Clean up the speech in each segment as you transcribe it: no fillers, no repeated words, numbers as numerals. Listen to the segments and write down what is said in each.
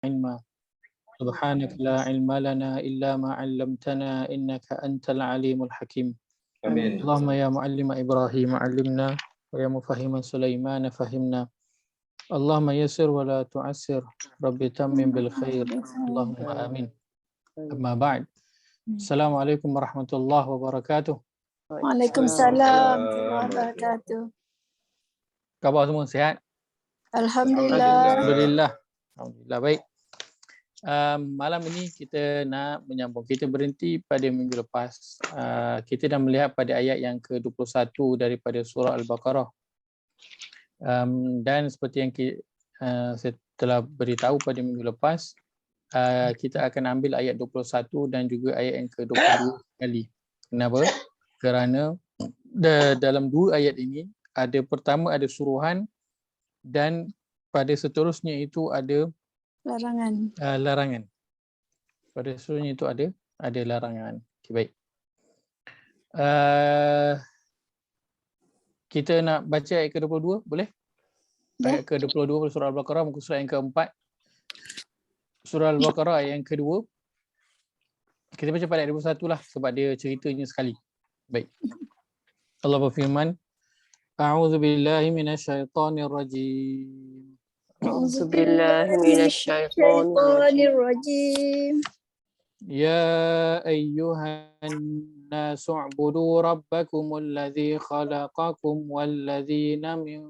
علما سبحانك لا علم لنا إلا ما علمتنا إنك أنت العليم الحكيم. آمين. اللهم يا معلم إبراهيم علمنا ويا مفهم سليمان فهمنا. اللهم يسر ولا تعسر رب تمم بالخير اللهم آمين. أما بعد. Assalamualaikum warahmatullahi wabarakatuh. Waalaikumsalam warahmatullahi wabarakatuh. Khabar semua sihat? Alhamdulillah. Alhamdulillah. Alhamdulillah baik. Malam ini kita nak menyambung. Kita berhenti pada minggu lepas. Kita dah melihat pada ayat yang ke-21 daripada surah Al-Baqarah. Dan seperti yang saya telah beritahu pada minggu lepas, kita akan ambil ayat 21 dan juga ayat yang ke-22 kali. Kenapa? Kerana dalam dua ayat ini pertama ada suruhan dan pada seterusnya itu ada larangan. Pada seterusnya itu ada larangan. Okay, baik. Kita nak baca ayat ke-22 boleh? Ayat ke-22 surah Al-Baqarah muka surat yang keempat. Surah Al-Baqarah ayat yang kedua. Kita baca pada ayat 21 lah sebab dia ceritanya sekali. Baik. Allah berfirman, A'udzu billahi minasyaitonir rajim. A'udzu billahi minasyaitonir rajim. Ya ayyuhan nasu u'budu rabbakumul ladzi khalaqakum wal ladzina min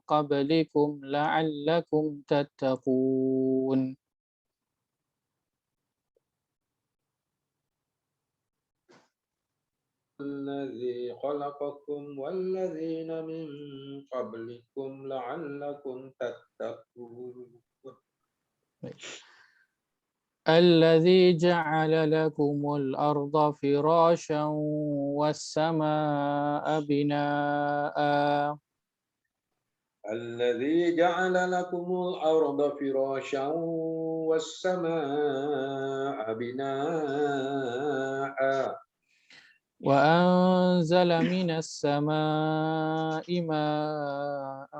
qablikum la'allakum tattaqun. الذي خلقكم والذين من قبلكم لعلكم تتقون. الذي جعل لكم الأرض فراشا والسماء بناء. الذي جعل لكم الأرض فراشا والسماء بناء. وأنزل من السماء ماء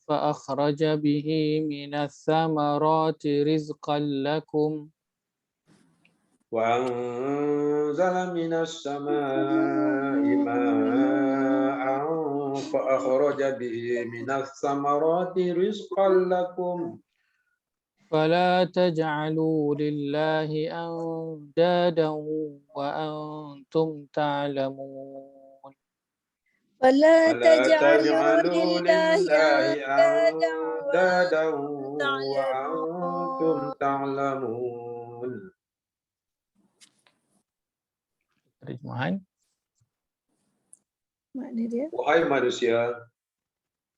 فأخرج به من الثمرات رزقا لكم. وأنزل من السماء ماء فأخرج به من الثمرات رزقا لكم. فلا تجعلوا لله أندادا وأنتم تعلمون. فلا تجعلوا لله أندادا وأنتم تعلمون. Terjemahan. Makna dia? Wahai manusia,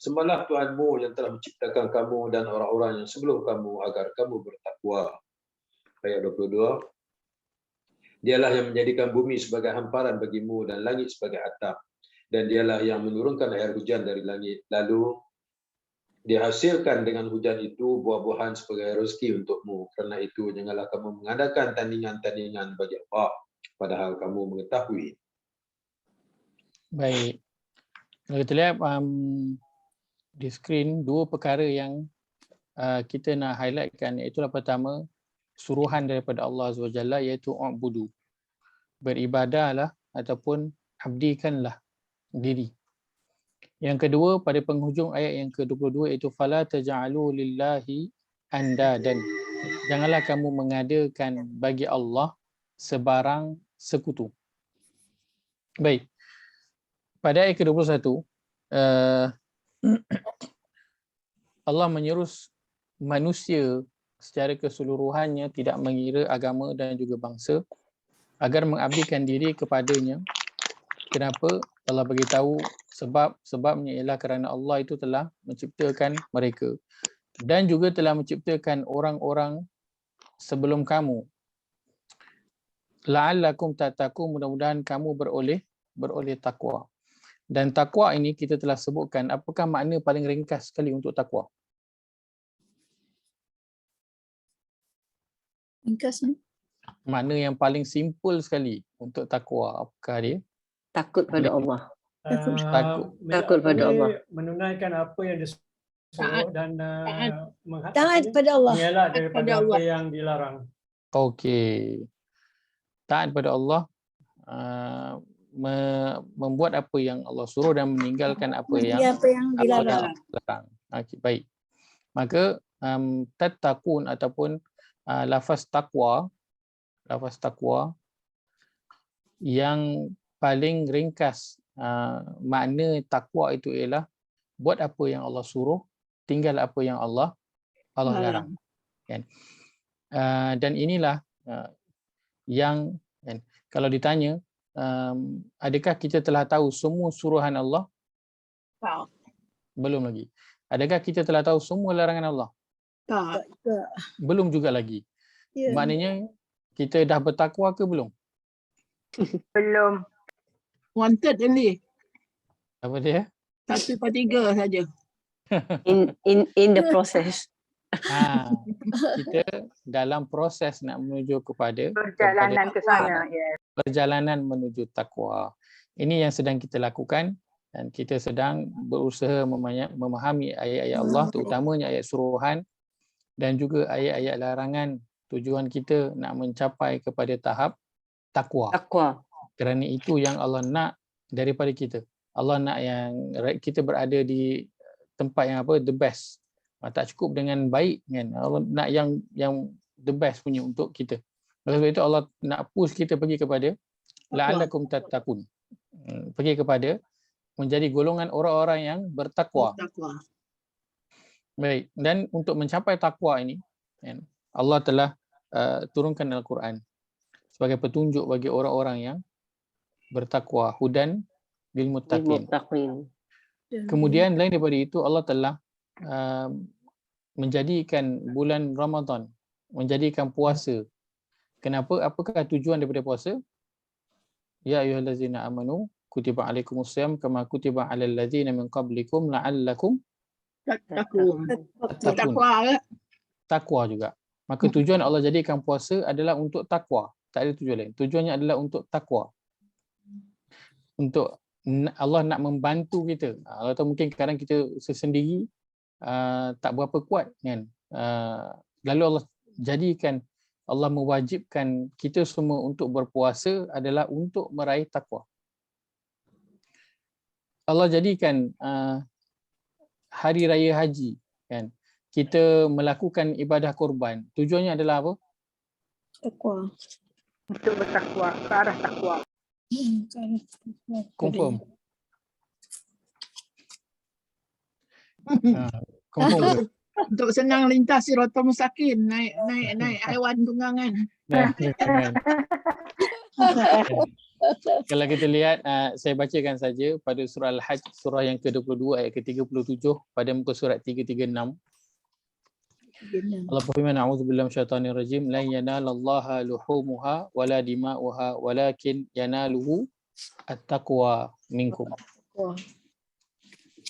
sembahlah Tuhanmu yang telah menciptakan kamu dan orang-orang yang sebelum kamu agar kamu bertakwa. Ayat 22. Dialah yang menjadikan bumi sebagai hamparan bagimu dan langit sebagai atap. Dan dialah yang menurunkan air hujan dari langit. Lalu dihasilkan dengan hujan itu buah-buahan sebagai rezeki untukmu. Kerana itu janganlah kamu mengadakan tandingan-tandingan bagi Allah, padahal kamu mengetahui. Baik. Kalau kita lihat di skrin dua perkara yang kita nak highlightkan, iaitu pertama suruhan daripada Allah Azza wa Jalla iaitu u'budu, beribadahlah ataupun abdikanlah diri. Yang kedua pada penghujung ayat yang ke-22 iaitu fala taj'alu lillahi andadan, janganlah kamu mengadakan bagi Allah sebarang sekutu. Baik. Pada ayat ke-21 Allah menyeru manusia secara keseluruhannya, tidak mengira agama dan juga bangsa, agar mengabdikan diri kepadanya. Kenapa? Allah beritahu sebabnya ialah kerana Allah itu telah menciptakan mereka dan juga telah menciptakan orang-orang sebelum kamu. La'allakum tattaqun, mudah-mudahan kamu beroleh takwa. Dan takwa ini kita telah sebutkan, apakah makna paling ringkas sekali untuk takwa? Ringkas ni? Makna yang paling simple sekali untuk takwa, apakah dia? Takut pada Allah. Takut pada Allah. Menunaikan apa yang disuruh dan Taat pada Allah. mengelak daripada Pada apa Allah. yang dilarang. Okey. Taat pada Allah, membuat apa yang Allah suruh dan meninggalkan apa yang Apa yang dilarang. dilarang. Okey, baik. Maka tattaqun ataupun lafaz taqwa yang paling ringkas, makna takwa itu ialah buat apa yang Allah suruh, tinggal apa yang Allah larang. Kan? Dan inilah yang kan, kalau ditanya adakah kita telah tahu semua suruhan Allah? Tak. Belum lagi. Adakah kita telah tahu semua larangan Allah? Tak. Belum juga lagi. Ya. Maknanya kita dah bertakwa ke belum? Belum. Wanted only. Apa dia? 1/3 saja. In the process. Kita dalam proses nak menuju kepada Perjalanan ke sana. Yes. perjalanan menuju takwa. Ini yang sedang kita lakukan dan kita sedang berusaha memahami ayat-ayat Allah, terutamanya ayat suruhan dan juga ayat-ayat larangan. Tujuan kita nak mencapai kepada tahap takwa. Kerana itu yang Allah nak daripada kita. Allah nak yang kita berada di tempat yang apa, the best. Tak cukup dengan baik kan. Allah nak yang the best punya untuk kita. Oleh sebab itu Allah nak push kita pergi kepada la'allakum tattaqun. Pergi kepada menjadi golongan orang-orang yang bertakwa. Baik, dan untuk mencapai takwa ini kan, Allah telah turunkan Al-Quran sebagai petunjuk bagi orang-orang yang bertakwa, hudan lil muttaqin. Kemudian lain daripada itu Allah telah menjadikan bulan Ramadan, menjadikan puasa. Kenapa? Apakah tujuan daripada puasa? Ya ayyuhallazina amanu kutiba alaikumusiyam kama kutiba alal ladzina min qablikum la'allakum tattaqun. Takwa juga. Maka tujuan Allah jadikan puasa adalah untuk takwa. Tak ada tujuan lain. Tujuannya adalah untuk takwa. Untuk Allah nak membantu kita. Atau mungkin kadang kita sendiri tak berapa kuat kan. Lalu Allah jadikan, Allah mewajibkan kita semua untuk berpuasa adalah untuk meraih takwa. Allah jadikan hari raya haji kan, kita melakukan ibadah korban. Tujuannya adalah apa? Takwa. Untuk bertakwa, ke arah takwa. Confirm. Confirm ke? Untuk senang lintas Siratal Mustaqim, naik haiwan tunggangan. Kalau kita lihat, saya bacakan saja pada surah Al-Hajj, surah yang ke-22 ayat ke-37 pada muka surat 336. Allah berfirman, a'udzubillahi minasyaitonir rajim, la yanalallaha luhumuha wala dima'uha walakin yanaluhu at-taqwa minkum.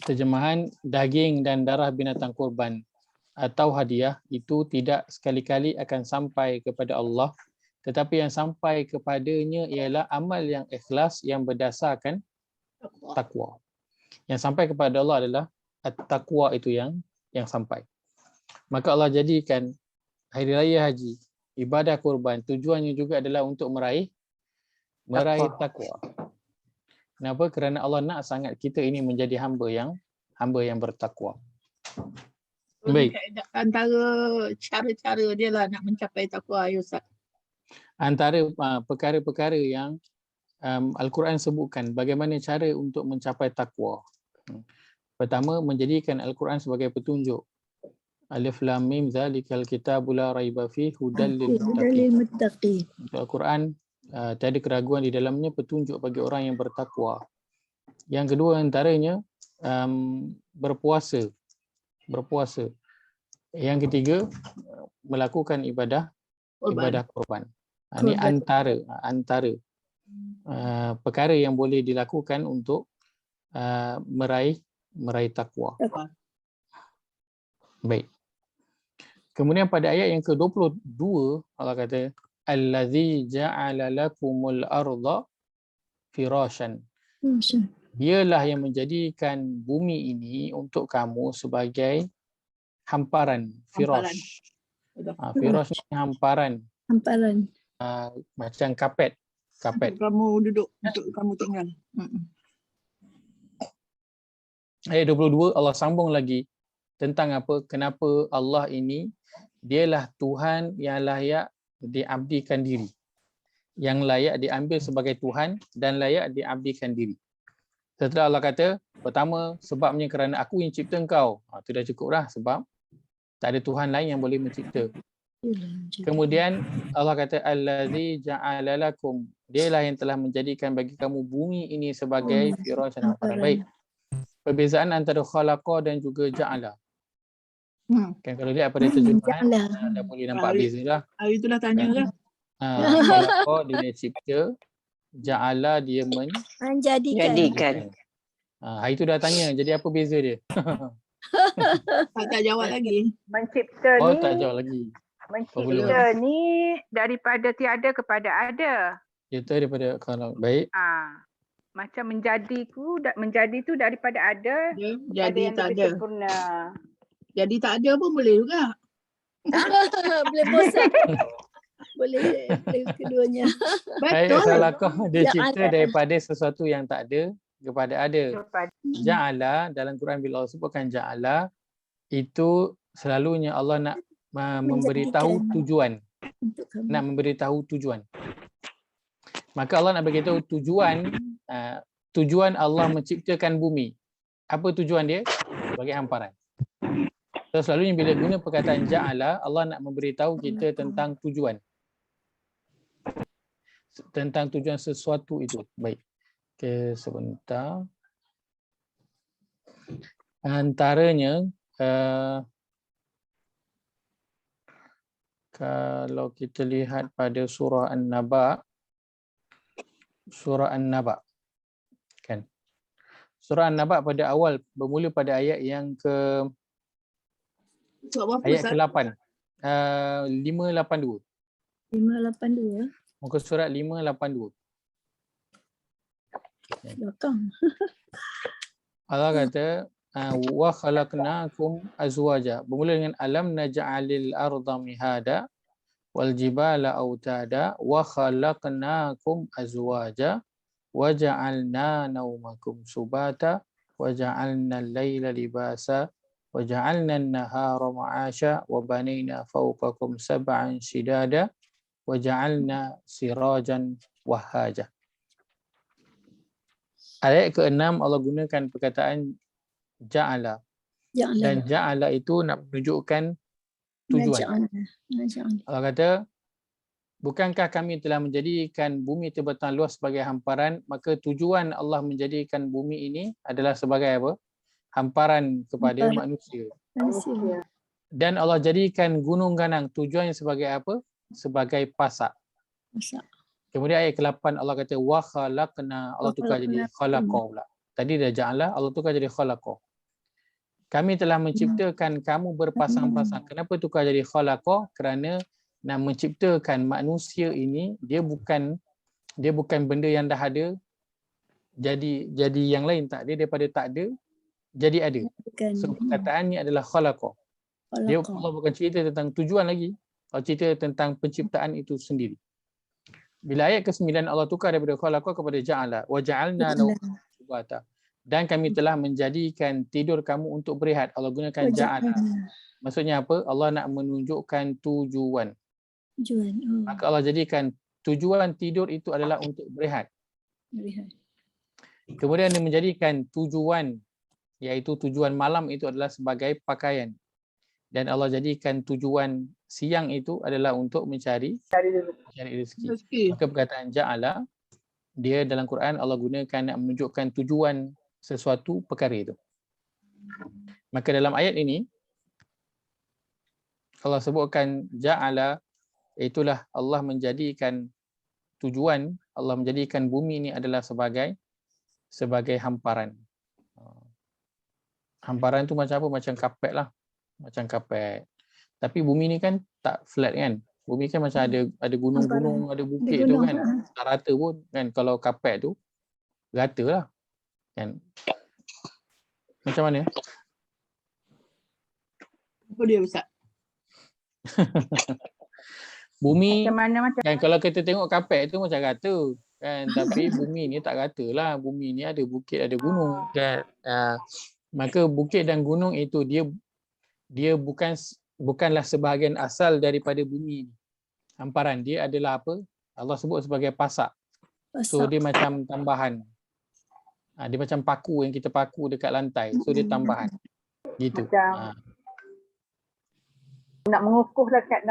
Terjemahan, daging dan darah binatang kurban atau hadiah itu tidak sekali-kali akan sampai kepada Allah, tetapi yang sampai kepadanya ialah amal yang ikhlas yang berdasarkan takwa. Yang sampai kepada Allah adalah at-taqwa, itu yang sampai. Maka Allah jadikan hari raya haji, ibadah kurban, tujuannya juga adalah untuk meraih takwa. Kenapa? Kerana Allah nak sangat kita ini menjadi hamba yang bertakwa. Baik. Antara cara-cara dia lah nak mencapai takwa, ya Ustaz. Antara perkara-perkara yang Al-Quran sebutkan bagaimana cara untuk mencapai takwa. Pertama, menjadikan Al-Quran sebagai petunjuk. Alif Lam Mim zalikal kitabul la raiba fihi hudal lil muttaqin. Al-Quran tiada keraguan di dalamnya, petunjuk bagi orang yang bertakwa. Yang kedua antaranya berpuasa. Yang ketiga, melakukan ibadah korban. Ini antara perkara yang boleh dilakukan untuk meraih takwa. Baik. Kemudian pada ayat yang ke-22 Allah kata, allazi ja'ala lakumul arda firasyan. Dialah yang menjadikan bumi ini untuk kamu sebagai hamparan, Hamparan. firash. Betul. Firash ni hamparan, Hamparan. macam kapet. Untuk kamu duduk, untuk kamu tinggal. Ayat 22 Allah sambung lagi tentang apa, kenapa Allah ini dialah Tuhan yang layak diabdikan diri, yang layak diambil sebagai Tuhan dan layak diabdikan diri. Setelah Allah kata, pertama sebabnya kerana aku yang cipta engkau. Itu dah cukup dah, sebab tak ada Tuhan lain yang boleh mencipta. Kemudian Allah kata allazi ja'ala lakum, dialah yang telah menjadikan bagi kamu bumi ini sebagai firasyan hamparan. Baik. Perbezaan antara khalaqa dan juga ja'ala. Kan kalau lihat pada terjemahan dah boleh nampak beza dah. Hari itulah tanya lah. Khalaqa dia cipta, ja'ala dia Menjadikan. hari tu dah tanya, jadi apa beza dia? Tak jawab lagi. Mencipta Oh ni, tak jawab lagi. mencipta ni daripada tiada kepada ada. Kita daripada kalau baik. Macam menjadi tu daripada ada kepada Jadi yang tak lebih ada. sempurna. Jadi tak ada pun boleh juga. Boleh bosan. Boleh keduanya. Ayat Betul. khalaqah dia Ja'ala. cipta daripada sesuatu yang tak ada kepada ada. Ja'ala dalam Quran bila Allah sebutkan ja'ala, itu selalunya Allah nak memberitahu tujuan. Untuk kamu. Nak memberitahu tujuan. Maka Allah nak beritahu tujuan tujuan Allah menciptakan bumi. Apa tujuan dia? Sebagai hamparan. So selalunya bila guna perkataan ja'ala, Allah nak memberitahu kita tentang tujuan. Tentang tujuan sesuatu itu. Baik. Okay, sebentar. Antaranya kalau kita lihat pada surah An-Naba, kan. Surah An-Naba pada awal bermula pada ayat yang ayat ke-8. 582. 582. Muka surat 582. Belakang. Allah kata wa khalaqnakum azwaja. Bermula dengan alam naj'alil arda mihada wal jibala autada wa khalaqnakum azwaja wa ja'alna naumakum subata wa ja'alna al-laila libasa wa ja'alna an-nahara ma'asha wa banayna fawqakum sab'an shidada wa ja'alna sirajan wahaja. Ayat ke-6 Allah gunakan perkataan ja'ala. Dan ja'ala itu nak menunjukkan tujuan. Allah kata, bukankah kami telah menjadikan bumi terbentang luas sebagai hamparan, maka tujuan Allah menjadikan bumi ini adalah sebagai apa? Hamparan kepada manusia. Dan Allah jadikan gunung ganang tujuannya sebagai apa? Sebagai pasak. Kemudian ayat ke-8 Allah kata wa khalaqna, Allah tukar jadi khalaqa pula. Tadi dah ja'ala, Allah tukar jadi khalaqa. Kami telah menciptakan kamu berpasang-pasang. Kenapa tukar jadi khalaqa? Kerana nak menciptakan manusia ini dia bukan benda yang dah ada jadi yang lain, tak, dia daripada tak ada jadi ada. So perkataan ni adalah khalaqa. Dia Allah bukan cerita tentang tujuan lagi. Allah cerita tentang penciptaan itu sendiri. Bila ayat ke-9 Allah tukar daripada khalaqa kepada ja'ala wa ja'alna naumakum subata. Dan kami telah menjadikan tidur kamu untuk berehat. Allah gunakan ja'ala. Maksudnya apa? Allah nak menunjukkan tujuan. Maka Allah jadikan tujuan tidur itu adalah untuk berehat. Kemudian dia menjadikan tujuan, iaitu tujuan malam itu adalah sebagai pakaian. Dan Allah jadikan tujuan siang itu adalah untuk mencari rezeki. Maka perkataan ja'ala, dia dalam Quran Allah gunakan nak menunjukkan tujuan sesuatu perkara itu. Maka dalam ayat ini Allah sebutkan ja'ala, itulah Allah menjadikan tujuan, Allah menjadikan bumi ini adalah sebagai hamparan. Hamparan tu macam apa? Macam kapet lah. Macam kapet. Tapi bumi ni kan tak flat kan. Bumi kan macam ada gunung-gunung, ada bukit tu kan. Tak rata pun kan. Kalau kapet tu rata lah. Kan. Macam mana? Apa dia Ustaz? Bumi Macam mana macam kan, kalau kita tengok kapek tu macam rata kan, tapi bumi ni tak rata lah. Bumi ni ada bukit, ada gunung kan. Maka bukit dan gunung itu dia bukanlah sebahagian asal daripada bumi. Hamparan dia adalah apa? Allah sebut sebagai pasak. So dia macam tambahan. Dia macam paku yang kita paku dekat lantai. So dia tambahan. Gitu. macam nak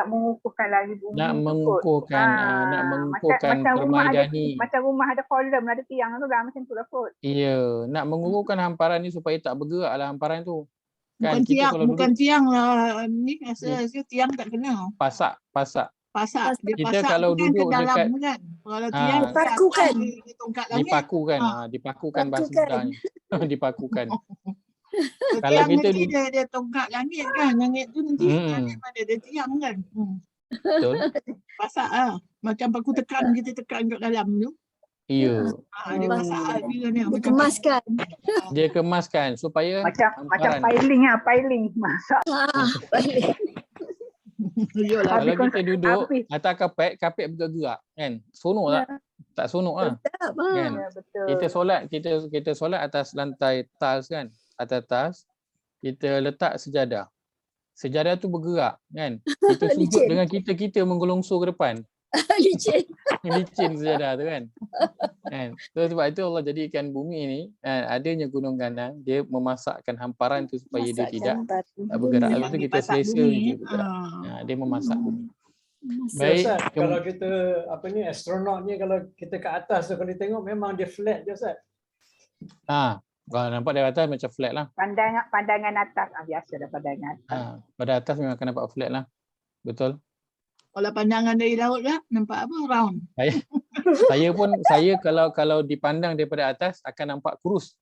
mengukuhkan lagi bumi Nak tu kot. mengukuhkan nak mengukuhkan permaidani. Macam rumah ada kolom, ada tiang tu lah, macam tu lah kot. Ya, nak mengukuhkan hamparan ni supaya tak bergerak lah hamparan tu. Kan Bukan kita tiang, kalau bukan duduk tiang lah. Ni rasa tiang tak kena. pasak. Pasak. Dia Kita pasak kalau tu kan ke duduk dalam dekat kan. Kalau tiang ke Paku atas, kan? dia tongkat langit. dipakukan, dipakukan bahasa Pakukan. sudahnya. Dipakukan. So, Kalau tiang kita nanti dia tongkat langit kan. Langit tu nanti langit mana ada tiang kan. Betul. Pasak lah. Macam paku tekan, kita tekan kat dalam tu. Ya. Dia pasak lah dia ni. Macam Dikemaskan. Dia kemaskan supaya Macam hamparan. piling masak. Baik. Yolah. Kalau Habis kita duduk habis. atas kapek bergerak kan. Sonok tak? Tak sonok lah. Tak, Kan? Ya, betul. Kita solat atas lantai tiles kan. Atas tiles kita letak sejadah. Sejadah tu bergerak kan. Kita sujud Licin. dengan kita menggolongso ke depan. Licin. Licin sejadah tu kan. So sebab itu Allah jadikan bumi ni adanya gunung ganang, dia memasakkan hamparan tu supaya dia tidak bergerak. Lepas tu kita selesa je bergerak. Dia memasak bumi. Baik. Ustaz, kalau kita astronaut ni, kalau kita ke atas tu, kalau dia tengok memang dia flat je Ustaz. Kalau nampak dari atas macam flat lah. Pandangan atas. Biasa dah pandangan atas. Pada atas memang akan nampak flat lah. Betul. Kalau pandangan dari laut lah, nampak apa? Round. Saya kalau dipandang daripada atas akan nampak kurus.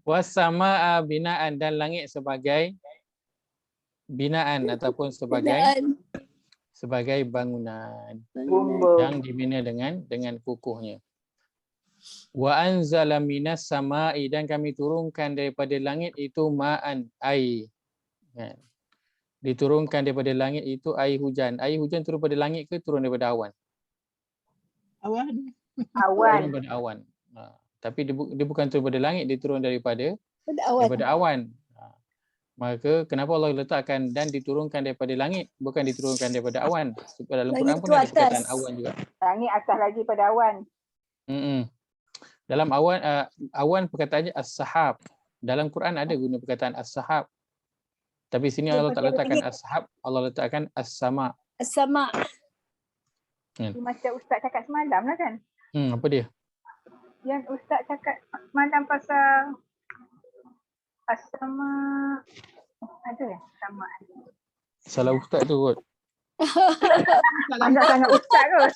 Wasama binaan, dan langit sebagai binaan ataupun sebagai bangunan yang dibina dengan kukuhnya. Wa anzala minas sama'i, dan kami turunkan daripada langit itu ma'an, air. Diturunkan daripada langit itu air hujan. Air hujan turun daripada langit ke turun daripada awan? Awan. Awan. Turun daripada awan. Tapi dia bukan turun daripada langit, dia turun daripada Awan. awan. Maka kenapa Allah letakkan dan diturunkan daripada langit, bukan diturunkan daripada awan? Sebab dalam Langit Quran pun tu ada perkataan atas. awan juga. Langit atas lagi pada awan. Dalam awan perkataannya as-sahab. Dalam Quran ada guna perkataan as-sahab. Tapi sini Allah tak letakkan as-sahab, Allah letakkan as-sama. Sama. Macam Ustaz cakap semalam lah kan? Apa dia? Yang Ustaz cakap semalam pasal as-sama. Ada ya? Sama. Salah ustaz tu kot. Banyak sangat Ustaz kot.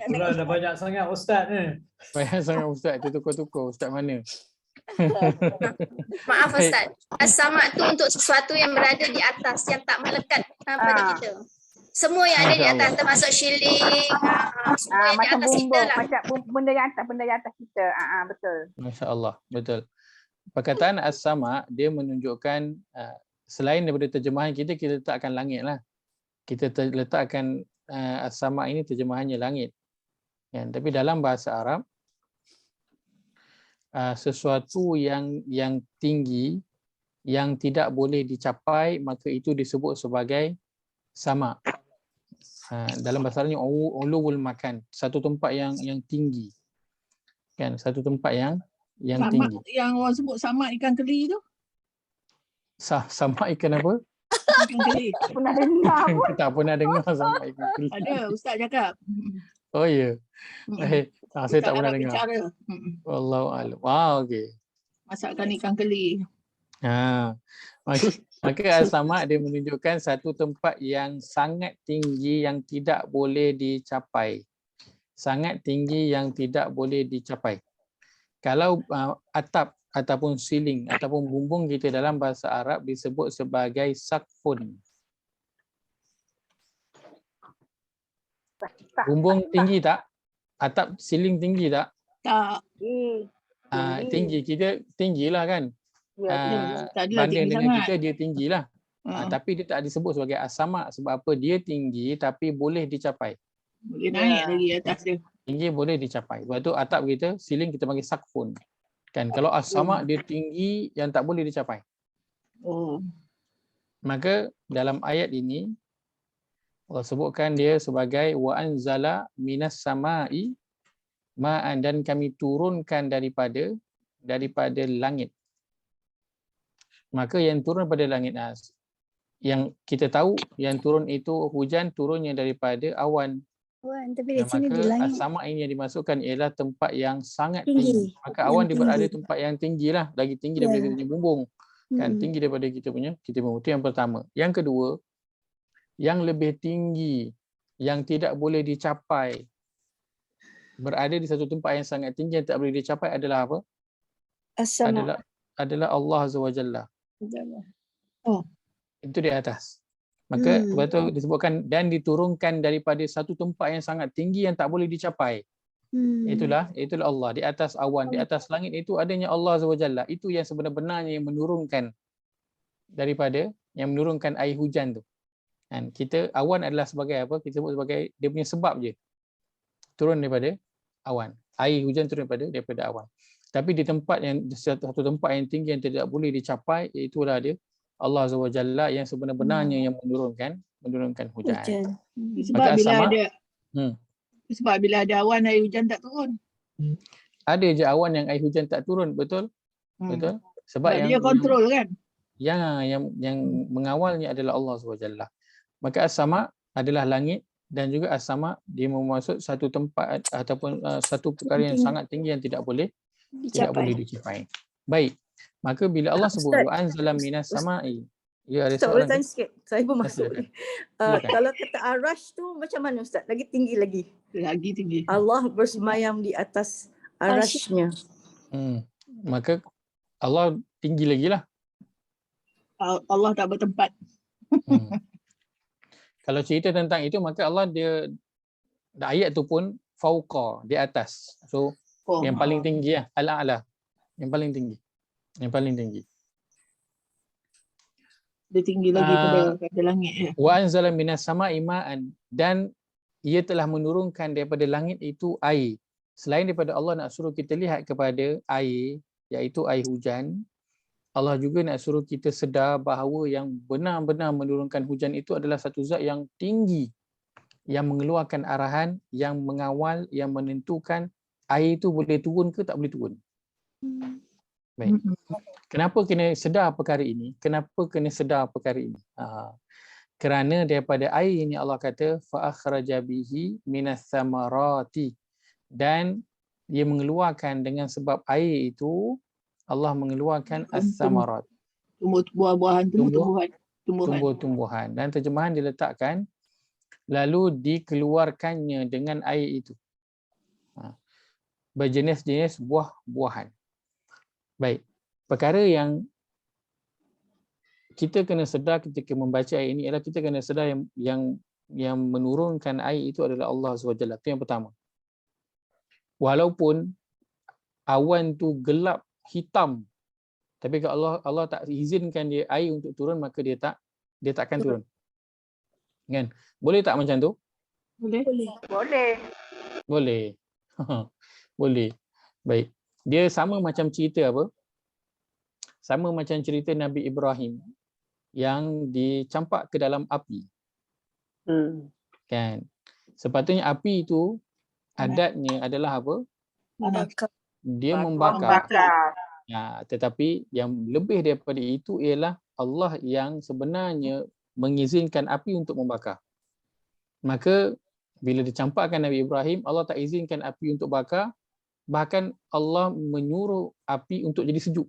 Pula dah banyak sangat Ustaz ni. Banyak sangat ustaz tu tukar-tukar. Ustaz mana? Maaf Ustaz. As-sama tu untuk sesuatu yang berada di atas, yang tak melekat pada kita. Semua yang ada di atas, termasuk shilling, semua yang di Macam atas kita lah. macam benda yang atas kita. Betul. Masya Allah, betul. Perkataan as-sama dia menunjukkan selain daripada terjemahan kita letakkan langit lah. Kita letakkan as-sama ini terjemahannya langit. Tapi dalam bahasa Arab, sesuatu yang tinggi yang tidak boleh dicapai, maka itu disebut sebagai sama. Dalam bahasa Arabnya ulul makan, satu tempat yang tinggi. Kan, satu tempat yang Sama, tinggi. yang orang sebut sama ikan keli tu. Sama ikan apa? Ikan keli. Pernah dengar. Tak pernah dengar sama ikan keli. Ada Ustaz cakap. Oh ya. Saya tak pernah dengar. Bicara. Wallahu a'lam. Wow, okey. Masakan ikan keli. Maka as-sama dia menunjukkan satu tempat yang sangat tinggi yang tidak boleh dicapai. Sangat tinggi yang tidak boleh dicapai. Kalau atap ataupun siling ataupun bumbung kita dalam bahasa Arab disebut sebagai saqfun. Bumbung tinggi tak? Atap siling tinggi tak? Tak. Tinggi kita tinggilah kan. Tak adalah Banding tinggi dengan sangat. kita dia tinggilah. Tapi dia tak disebut sebagai as-sama sebab apa? Dia tinggi tapi boleh dicapai. Boleh naik lagi atas dia. Tinggi boleh dicapai. Sebab tu atap kita, siling kita panggil sakfun. Kan kalau as-sama dia tinggi yang tak boleh dicapai. Maka dalam ayat ini Allah sebutkan dia sebagai wa anzala minas samai ma'an, dan kami turunkan daripada langit. Maka yang turun pada langit, yang kita tahu yang turun itu hujan turunnya daripada awan. Tapi di sini di Maka langit as-sama ini yang dimasukkan ialah tempat yang sangat tinggi. Maka awan diberada tempat yang tinggi lah, lagi tinggi daripada kita punya bumbung. Kan tinggi daripada kita punya bumbung. Itu yang pertama. Yang kedua, yang lebih tinggi yang tidak boleh dicapai, berada di satu tempat yang sangat tinggi yang tak boleh dicapai adalah apa? as-sama. Adalah Allah Azza wa Jalla. Itu di atas. Maka betul disebutkan dan diturunkan daripada satu tempat yang sangat tinggi yang tak boleh dicapai. Itulah Allah di atas awan, di atas langit itu adanya Allah Azza wa Jalla. Itu yang sebenar-benarnya yang menurunkan air hujan tu. Dan kita awan adalah sebagai apa? Kita sebut sebagai dia punya sebab je. Turun daripada awan. Air hujan turun daripada awan. Tapi di tempat yang satu tempat yang tinggi yang tidak boleh dicapai, itulah dia Allah Azza wa Jalla yang sebenar-benarnya yang menurunkan hujan. Sebab bila ada awan air hujan tak turun. Ada je awan yang air hujan tak turun, betul? Betul? Sebab yang dia kontrol kan? Yang mengawalnya adalah Allah Azza wa Jalla. Maka as-sama adalah langit, dan juga as-sama dia memasuk satu tempat ataupun satu perkara yang sangat tinggi yang tidak boleh dicapai. Baik. Maka bila Allah sebut wa anzala minas samai, ya ada Ustaz, soalan. boleh tanya sikit? Saya pun masuk. Kalau kata arash tu macam mana Ustaz? Lagi tinggi lagi? Lagi tinggi. Allah bersemayam di atas arashnya. Maka Allah tinggi lagi lah. Allah tak bertempat. Kalau cerita tentang itu, maka Allah dia ayat tu pun fauqa, di atas. So yang paling tinggi lah, al-a'la. Yang paling tinggi. Dia tinggi lagi pada langit. Wa anzala minas sama'i ma'an, dan ia telah menurunkan daripada langit itu air. Selain daripada Allah nak suruh kita lihat kepada air, iaitu air hujan, Allah juga nak suruh kita sedar bahawa yang benar-benar menurunkan hujan itu adalah satu zat yang tinggi, yang mengeluarkan arahan, yang mengawal, yang menentukan air itu boleh turun ke tak boleh turun. Baik. Kenapa kena sedar perkara ini? Kerana daripada air ini Allah kata fa akhraja bihi minas samarati, dan dia mengeluarkan dengan sebab air itu Allah mengeluarkan as-samarat, tumbuh-tumbuhan, dan terjemahan diletakkan lalu dikeluarkannya dengan air itu berjenis-jenis buah-buahan. Baik, perkara yang kita kena sedar ketika membaca ayat ini adalah kita kena sedar yang menurunkan air itu adalah Allah SWT. Itu yang pertama. Walaupun awan tu gelap hitam, tapi kalau Allah tak izinkan dia air untuk turun, maka dia takkan turun. Kan? Boleh tak macam tu? Boleh. Boleh. Baik. Dia sama macam cerita apa? Sama macam cerita Nabi Ibrahim yang dicampak ke dalam api. Kan? Sepatutnya api itu adatnya adalah apa? Dia membakar. Ya, tetapi yang lebih daripada itu ialah Allah yang sebenarnya mengizinkan api untuk membakar. Maka bila dicampakkan Nabi Ibrahim, Allah tak izinkan api untuk bakar, bahkan Allah menyuruh api untuk jadi sejuk.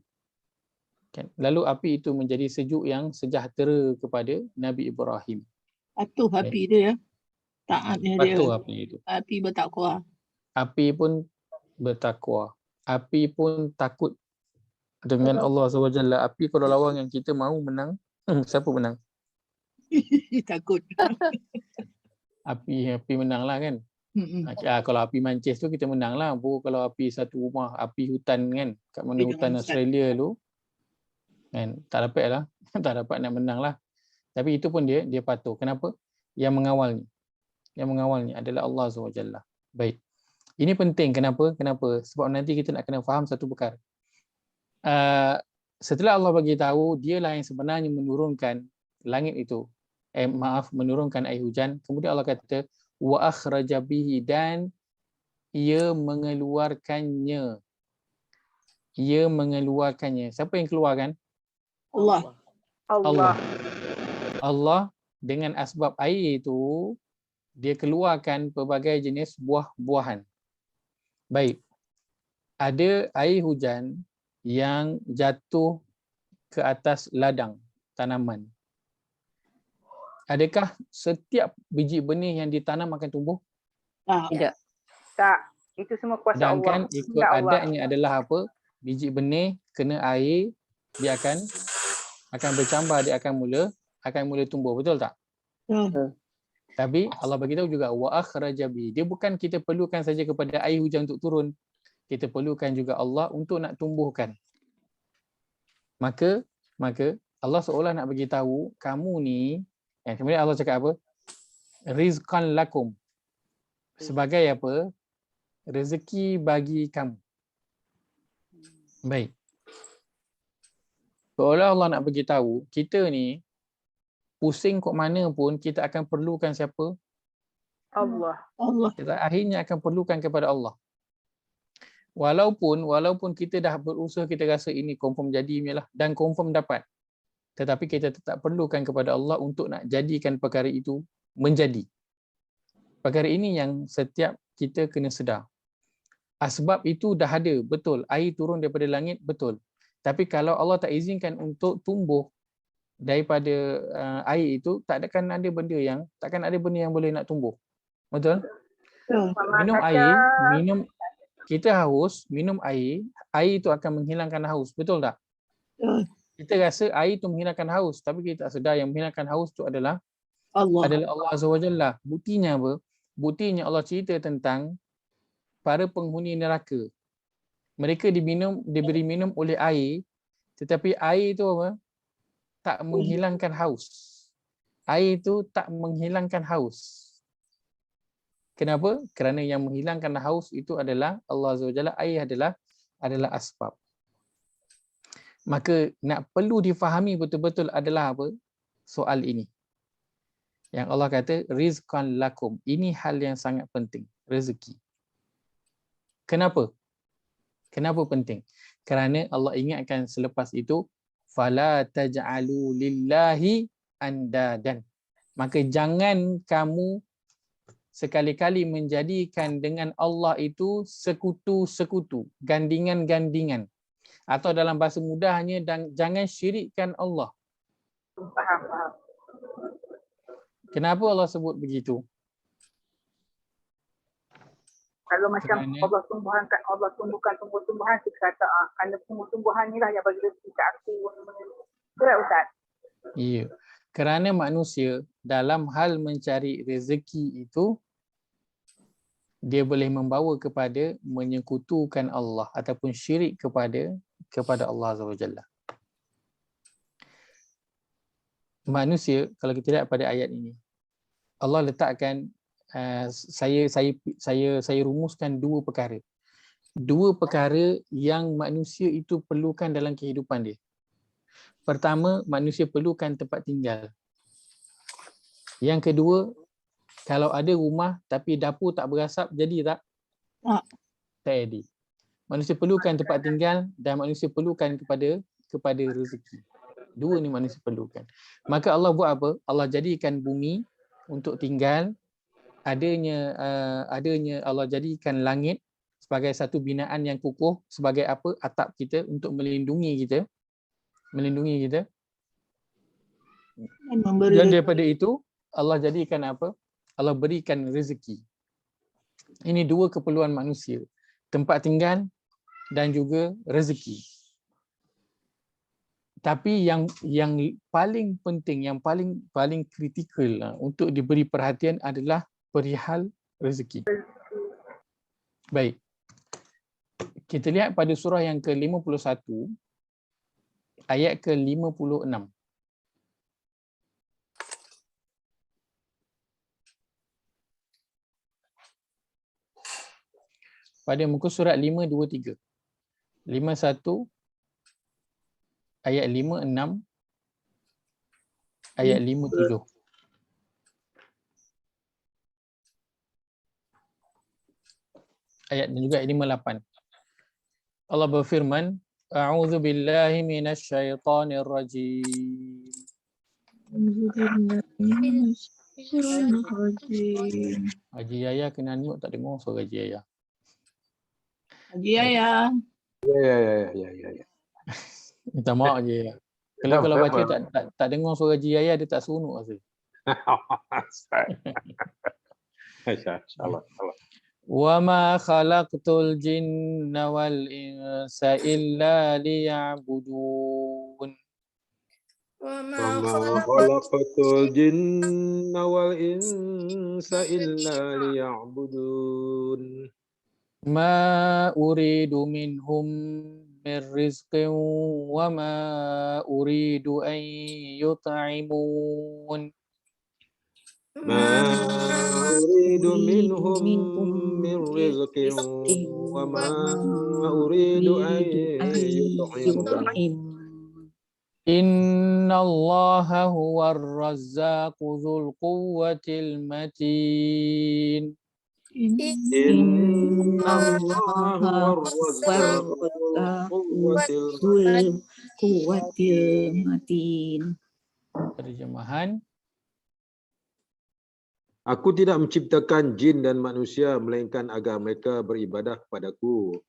Kan? Lalu api itu menjadi sejuk yang sejahtera kepada Nabi Ibrahim. Patuh api dia ya. Taatnya dia. Patuh api itu. Api bertakwa. Api pun bertakwa. Api pun takut dengan Allah SWT. Api kalau lawan yang kita mahu menang, siapa menang? Takut. Api menang lah kan. Kalau api mancis tu kita menang lah. Kalau api satu rumah, api hutan kan, kat mana Jangan hutan Ustaz. Australia tu kan, tak dapat lah. Tak dapat nak menang lah. Tapi itu pun dia patuh. Kenapa? Yang mengawalnya adalah Allah SWT. Baik. Ini penting. Kenapa? Sebab nanti kita nak kena faham satu perkara. Setelah Allah bagi tahu dialah yang sebenarnya menurunkan langit itu. Menurunkan air hujan. Kemudian Allah kata wa akhraja bihi, dan ia mengeluarkannya. Siapa yang keluarkan? Allah. Allah dengan asbab air itu dia keluarkan pelbagai jenis buah-buahan. Baik. Ada air hujan yang jatuh ke atas ladang tanaman. Adakah setiap biji benih yang ditanam akan tumbuh? Tidak. Tak. Itu semua kuasa Sedangkan Allah. ikut Ya Allah. adatnya adalah apa? Biji benih kena air, dia akan bercambah, dia akan mula tumbuh. Betul tak? Tapi Allah bagi tahu juga wa akhraja bi. Dia bukan kita perlukan saja kepada air hujan untuk turun. Kita perlukan juga Allah untuk nak tumbuhkan. Maka Allah seolah nak bagi tahu kamu ni, kemudian Allah cakap apa? Rizqan lakum. Sebagai apa? Rezeki bagi kamu. Baik. Seolah Allah nak bagi tahu kita ni pusing kok mana pun kita akan perlukan siapa? Allah. Kita akhirnya akan perlukan kepada Allah. Walaupun kita dah berusaha, kita rasa ini confirm jadi lah dan confirm dapat. Tetapi kita tetap perlukan kepada Allah untuk nak jadikan perkara itu menjadi. Perkara ini yang setiap kita kena sedar. Asbab itu dah ada, betul. Air turun daripada langit, betul. Tapi kalau Allah tak izinkan untuk tumbuh daripada air itu, takkan ada benda yang boleh nak tumbuh. Betul? Minum air, kita haus, minum air itu akan menghilangkan haus. Betul tak? Kita rasa air itu menghilangkan haus, tapi kita tak sedar yang menghilangkan haus itu adalah Allah Azza wa Jalla. Buktinya apa? Buktinya Allah cerita tentang para penghuni neraka. Mereka diberi minum oleh air, tetapi air itu apa? Tak menghilangkan haus. Air itu tak menghilangkan haus. Kenapa? Kerana yang menghilangkan haus itu adalah Allah Azza wa Jalla. Air adalah asbab. Maka nak perlu difahami betul-betul adalah apa? Soal ini. Yang Allah kata rizqan lakum. Ini hal yang sangat penting, rezeki. Kenapa? Kenapa penting? Kerana Allah ingatkan selepas itu fala taj'alu lillahi andadan. Maka jangan kamu sekali-kali menjadikan dengan Allah itu sekutu-sekutu, gandingan-gandingan. Atau dalam bahasa mudahnya, jangan syirikkan Allah. Faham. Kenapa Allah sebut begitu? Kalau macam Kerana- Allah tumbuhkan tumbuh-tumbuhan, kita kata kerana tumbuh-tumbuhan ni lah yang bagi rezeki kat aku. Betul Ustaz? Ya. Kerana manusia dalam hal mencari rezeki itu, dia boleh membawa kepada menyekutukan Allah ataupun syirik kepada Allah Azza wa Jalla. Manusia, kalau kita lihat pada ayat ini, Allah letakkan saya rumuskan dua perkara. Dua perkara yang manusia itu perlukan dalam kehidupan dia. Pertama, manusia perlukan tempat tinggal. Yang kedua, kalau ada rumah tapi dapur tak berasap, jadi tak? Tak jadi. Manusia perlukan tempat tinggal dan manusia perlukan kepada rezeki. Dua ni manusia perlukan. Maka Allah buat apa? Allah jadikan bumi untuk tinggal. Adanya Allah jadikan langit sebagai satu binaan yang kukuh, sebagai apa? Atap kita untuk melindungi kita. Dan daripada itu Allah jadikan apa? Allah berikan rezeki. Ini dua keperluan manusia. Tempat tinggal dan juga rezeki. Tapi yang paling penting, yang paling kritikal untuk diberi perhatian adalah perihal rezeki. Baik. Kita lihat pada surah yang ke-51 ayat ke-56. Pada muka surat 523. 51 ayat 56 ayat 57. Ayat dan juga 58. Allah berfirman, A'udzu billahi minasyaitonir rajim. Haji Yaya kena unmute, tak dengar suara Haji Yaya. Haji Yaya. Ya. Minta maaf Haji Yaya. Kalau baca tak dengar suara Haji Yaya, dia tak seronok rasa. Insyaallah. Wa ma khalaqtul jinna wal insa illa liya'budun. وما خلقت الجن والإنس إلا ليعبدون Ma uridu minhum min rizqin wa ma uridu an yut'imun. ما أريد منهم من رزق وما أريد أن يطعمون Inna Allaha huwar razzaqu dzul quwwatil matin. إن الله هو الرزاق ذو القوة المتين. Terjemahan, Aku tidak menciptakan jin dan manusia melainkan agar mereka beribadah kepadaku.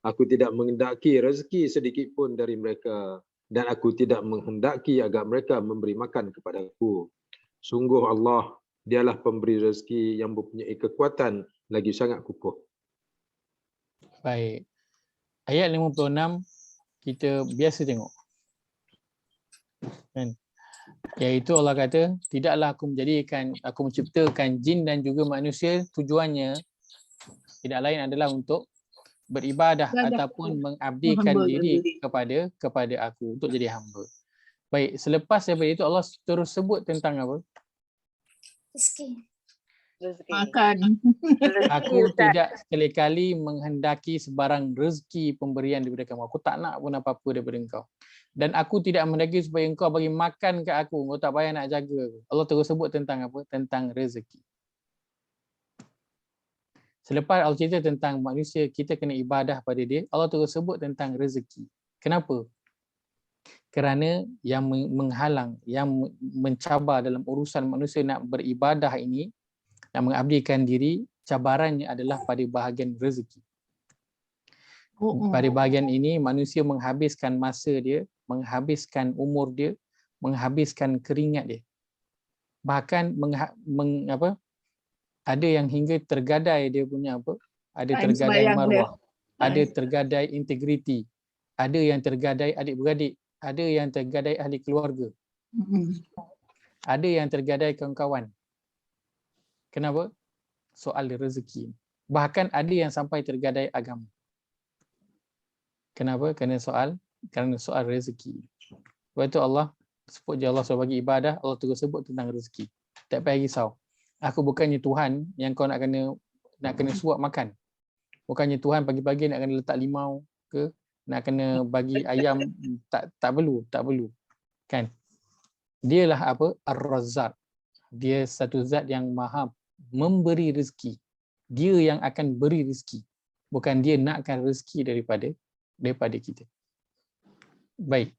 Aku tidak menghendaki rezeki sedikit pun dari mereka dan aku tidak menghendaki agar mereka memberi makan kepadaku. Sungguh Allah, dialah pemberi rezeki yang mempunyai kekuatan lagi sangat kukuh. baik. Ayat 56 kita biasa tengok. Kan? Iaitu Allah kata, tidaklah aku menciptakan jin dan juga manusia, tujuannya tidak lain adalah untuk beribadah ataupun mengabdikan diri kepada aku, untuk jadi hamba. Baik, selepas daripada itu Allah terus sebut tentang apa? Rezeki. Makan. Aku tidak sekali-kali menghendaki sebarang rezeki pemberian daripada kamu. Aku tak nak pun apa-apa daripada engkau. Dan aku tidak menghendaki supaya engkau bagi makan ke aku. Engkau tak payah nak jaga. Allah terus sebut tentang apa? Tentang rezeki. Selepas Allah cerita tentang manusia, kita kena ibadah pada dia, Allah terus sebut tentang rezeki. Kenapa? Kerana yang menghalang, yang mencabar dalam urusan manusia nak beribadah ini, nak mengabdikan diri, cabarannya adalah pada bahagian rezeki. Pada bahagian ini, manusia menghabiskan masa dia, menghabiskan umur dia, menghabiskan keringat dia. Bahkan ada yang hingga tergadai dia punya apa? Ada tergadai maruah, ada tergadai integriti, ada yang tergadai adik-beradik, ada yang tergadai ahli keluarga, ada yang tergadai kawan-kawan. Kenapa? Soal rezeki. Bahkan ada yang sampai tergadai agama. Kenapa? Kerana soal rezeki. Sebab itu Allah sebut je Allah suruh bagi ibadah, Allah terus sebut tentang rezeki. Tak payah risau. Aku bukannya Tuhan yang kau nak kena suap makan. Bukannya Tuhan pagi-pagi nak kena letak limau ke, nak kena bagi ayam, tak perlu. Kan? Dialah apa? Ar-Razzaq. Dia satu zat yang maha memberi rezeki. Dia yang akan beri rezeki. Bukan dia nakkan rezeki daripada kita. Baik.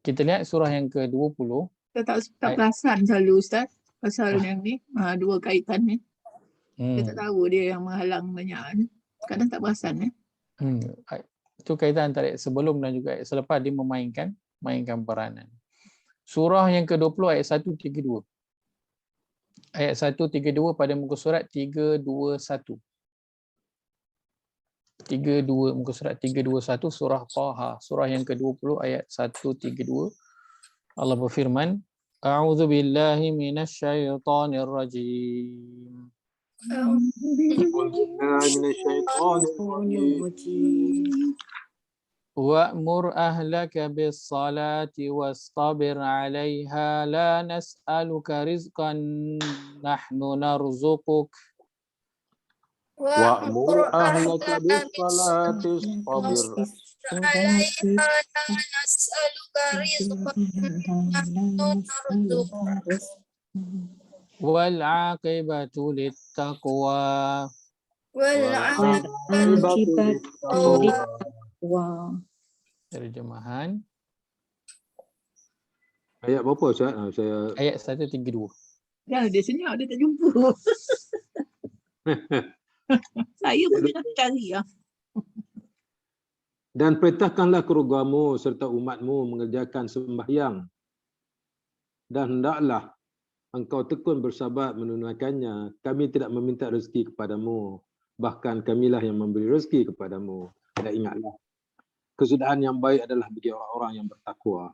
Kita lihat surah yang ke-20. Kita tak perasan selalu Ustaz. Pasal yang ni, dua kaitan ni. Kita tak tahu dia yang menghalang banyak. Kadang tak perasan. Itu kaitan antara sebelum dan juga selepas dia memainkan peranan. Surah yang ke-20 ayat 132. Ayat 132 pada muka surat 321. Muka surat 321 surah Taha. Surah yang ke-20 ayat 132. Allah berfirman, A'udzu billahi minasyaitonir rajim. Wa'mur ahlaka bis-salati wastabir 'alaiha la nas'aluka rizqan nahnu narzuquk. Wa'mur ahlaka bis-salati wastabir. 'alaiha la nas'aluka rizqan nahnu narzuquk. Wal 'aqibatu lit-taqwa. Wal Wow. Terjemahan Ayat berapa Ustaz? Saya ayat 132. Ya, dia senyap, dia tak jumpa. Saya pun tengah cari lah. Dan perintahkanlah keluargamu serta umatmu mengerjakan sembahyang. Dan hendaklah engkau tekun bersabar menunaikannya. Kami tidak meminta rezeki kepadamu. Bahkan kamilah yang memberi rezeki kepadamu. Dan ingatlah, kesudahan yang baik adalah bagi orang-orang yang bertakwa.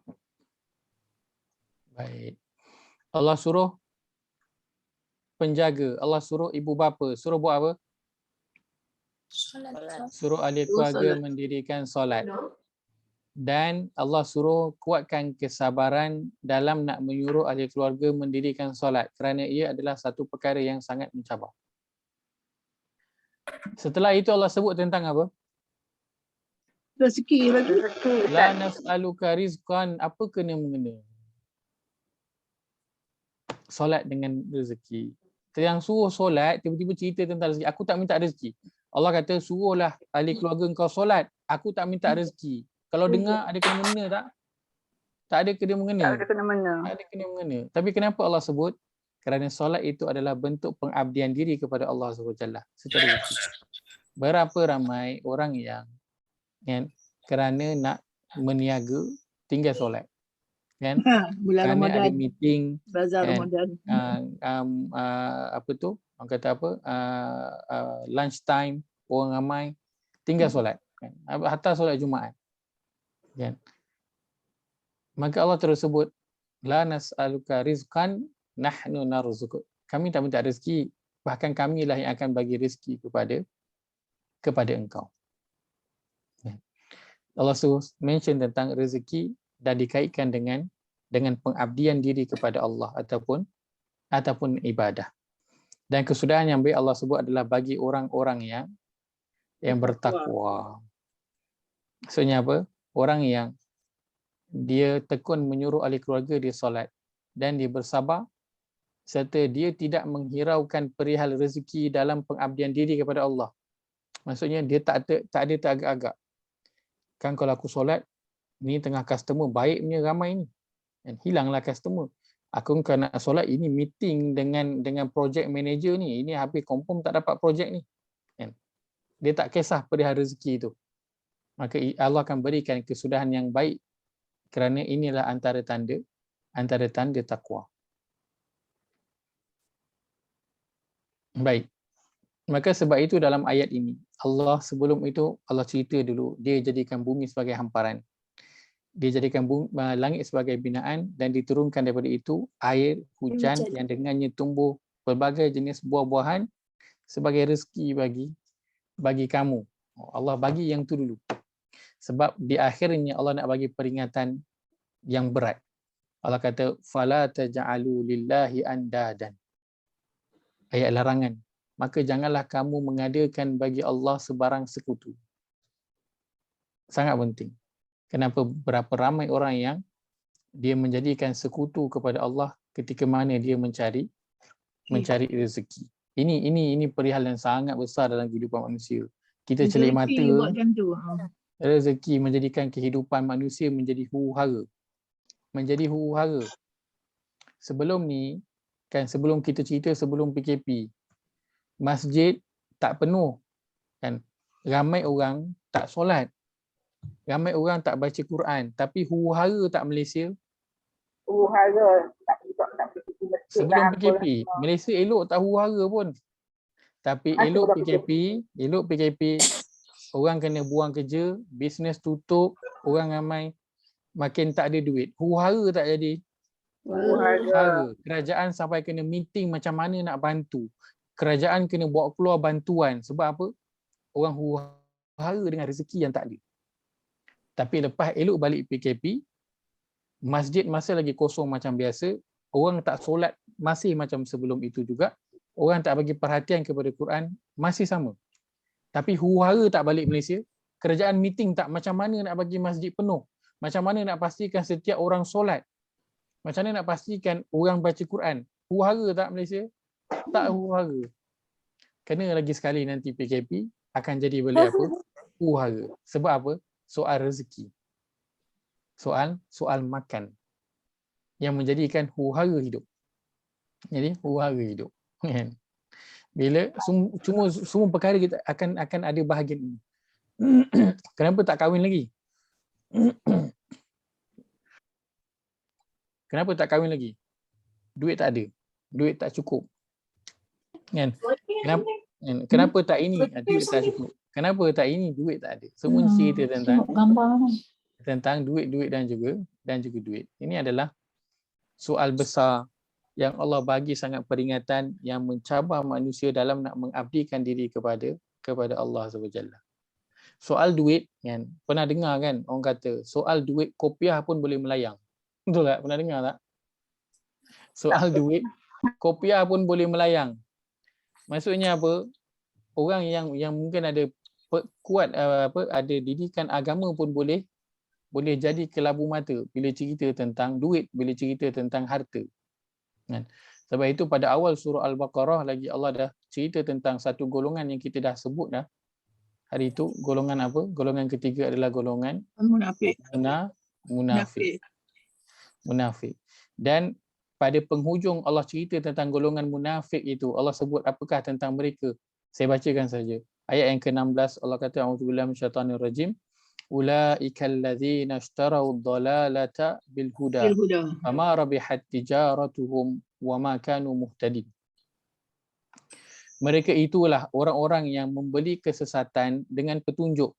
Baik. Allah suruh penjaga, Allah suruh ibu bapa, suruh buat apa? Suruh ahli keluarga mendirikan solat. Dan Allah suruh kuatkan kesabaran dalam nak menyuruh ahli keluarga mendirikan solat kerana ia adalah satu perkara yang sangat mencabar. Setelah itu Allah sebut tentang apa? Rezeki lagi. La nas'aluka rizqan, apa kena mengena? Solat dengan rezeki. Yang suruh solat tiba-tiba cerita tentang rezeki. Aku tak minta rezeki. Allah kata suruhlah ahli keluarga kau solat. Aku tak minta rezeki. Kalau dengar ada kena mengena tak? Tak ada kena mengena. Tak ada kena mana. Tak ada kena mengena. Tapi kenapa Allah sebut? Kerana solat itu adalah bentuk pengabdian diri kepada Allah SWT secara wujud. Berapa ramai orang yang kerana nak meniaga tinggal solat. Kan? Bulan kerana Ramadan. ada meeting, Bazar kan? Ramadan. Apa tu? Orang kata apa? Lunch time, orang ramai tinggal solat. Kan? Hatta solat Jumaat. Kan? Maka Allah terus sebut, la nas'aluka rizqan nahnu narzuquk. Kami tak minta rezeki, bahkan kamilah yang akan bagi rezeki kepada engkau. Allah mention tentang rezeki dan dikaitkan dengan pengabdian diri kepada Allah ataupun ibadah. Dan kesudahan yang baik Allah sebut adalah bagi orang-orang yang bertakwa. Maksudnya apa? Orang yang dia tekun menyuruh ahli keluarga dia solat dan dia bersabar serta dia tidak menghiraukan perihal rezeki dalam pengabdian diri kepada Allah. Maksudnya dia tak ada teragak-agak. Kan kalau aku solat, ni tengah customer baik punya ramai ni. Dan hilanglah customer. Aku kan nak solat, ini meeting dengan project manager ni. Ini habis confirm tak dapat project ni. Kan? Dia tak kisah perihal rezeki tu. Maka Allah akan berikan kesudahan yang baik kerana inilah antara tanda takwa. Baik. Maka sebab itu dalam ayat ini, Allah sebelum itu, Allah cerita dulu, dia jadikan bumi sebagai hamparan. Dia jadikan langit sebagai binaan dan diturunkan daripada itu air, hujan yang dengannya tumbuh pelbagai jenis buah-buahan sebagai rezeki bagi kamu. Allah bagi yang tu dulu. Sebab di akhirnya Allah nak bagi peringatan yang berat. Allah kata, fala taj'alu lillahi andadan. Ayat larangan. Maka janganlah kamu mengadakan bagi Allah sebarang sekutu. Sangat penting. Kenapa berapa ramai orang yang dia menjadikan sekutu kepada Allah ketika mana dia mencari rezeki. Ini perihal yang sangat besar dalam kehidupan manusia. Kita celik mata, rezeki menjadikan kehidupan manusia menjadi huru-hara. Sebelum ni, kan sebelum kita cerita sebelum PKP, masjid tak penuh, kan? Ramai orang tak solat, ramai orang tak baca Quran, tapi huru-hara tak Malaysia? Huru-hara tak sebelum PKP, Malaysia elok tak huru-hara pun. Tapi elok PKP, orang kena buang kerja, bisnes tutup, orang ramai makin tak ada duit. Huru-hara tak jadi. Huru-hara. Kerajaan sampai kena meeting macam mana nak bantu. kerajaan kena bawa keluar bantuan. Sebab apa? Orang huru-hara dengan rezeki yang tak ada. Tapi lepas elok balik PKP, masjid masa lagi kosong macam biasa, orang tak solat masih macam sebelum itu juga, orang tak bagi perhatian kepada Quran masih sama. Tapi huru-hara tak balik Malaysia, kerajaan meeting tak macam mana nak bagi masjid penuh, macam mana nak pastikan setiap orang solat, macam mana nak pastikan orang baca Quran. Huru-hara tak Malaysia? Tak huru-hara. Kena lagi sekali nanti PKP akan jadi boleh apa? Huru-hara. Sebab apa? Soal rezeki. Soal makan yang menjadikan huru-hara hidup. Jadi huru-hara hidup. Bila semua perkara kita akan ada bahagian ini. Kenapa tak kahwin lagi? Kenapa tak kahwin lagi? Duit tak ada. Duit tak cukup. Kan? Kenapa tak ini? Duit tak cukup. Kenapa tak ini? Duit tak ada. Semua cerita tentang duit dan juga duit. Ini adalah soal besar yang Allah bagi sangat peringatan yang mencabar manusia dalam nak mengabdikan diri kepada Allah SWT. Soal duit, kan? Pernah dengar kan orang kata soal duit kopiah pun boleh melayang. Betul tak? Pernah dengar tak? Soal duit kopiah pun boleh melayang. Maksudnya apa? Orang yang mungkin ada kuat ada didikan agama pun boleh jadi kelabu mata bila cerita tentang duit, bila cerita tentang harta. Kan? Sebab itu pada awal surah Al-Baqarah lagi Allah dah cerita tentang satu golongan yang kita dah sebut dah. Hari itu golongan apa? Golongan ketiga adalah golongan munafik. Dan pada penghujung Allah cerita tentang golongan munafik itu, Allah sebut apakah tentang mereka. Saya bacakan saja. Ayat yang ke-16 Allah kata a'udzubillahi minasyaitanir rajim. Ulaika allazina ishtaraw ad-dalalata bil huda fama rabihat tijaratuhum wama kanu muhtadin. Mereka itulah orang-orang yang membeli kesesatan dengan petunjuk,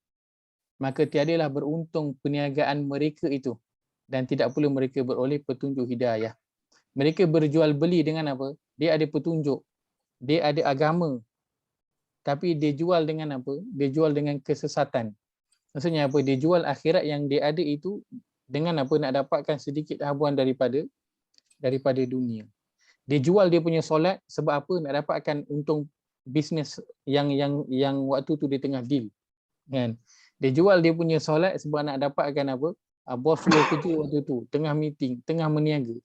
maka tiadalah beruntung perniagaan mereka itu dan tidak pula mereka beroleh petunjuk hidayah. Mereka berjual beli dengan apa? Dia ada petunjuk, dia ada agama, tapi dia jual dengan apa? Dia jual dengan kesesatan. Maksudnya apa? Dia jual akhirat yang dia ada itu dengan apa? Nak dapatkan sedikit habuan daripada dunia. Dia jual dia punya solat sebab apa? Nak dapatkan untung bisnes yang waktu tu dia tengah deal. Kan? Dia jual dia punya solat sebab nak dapatkan apa? Bos dia kerja waktu tu, tengah meeting, tengah meniaga.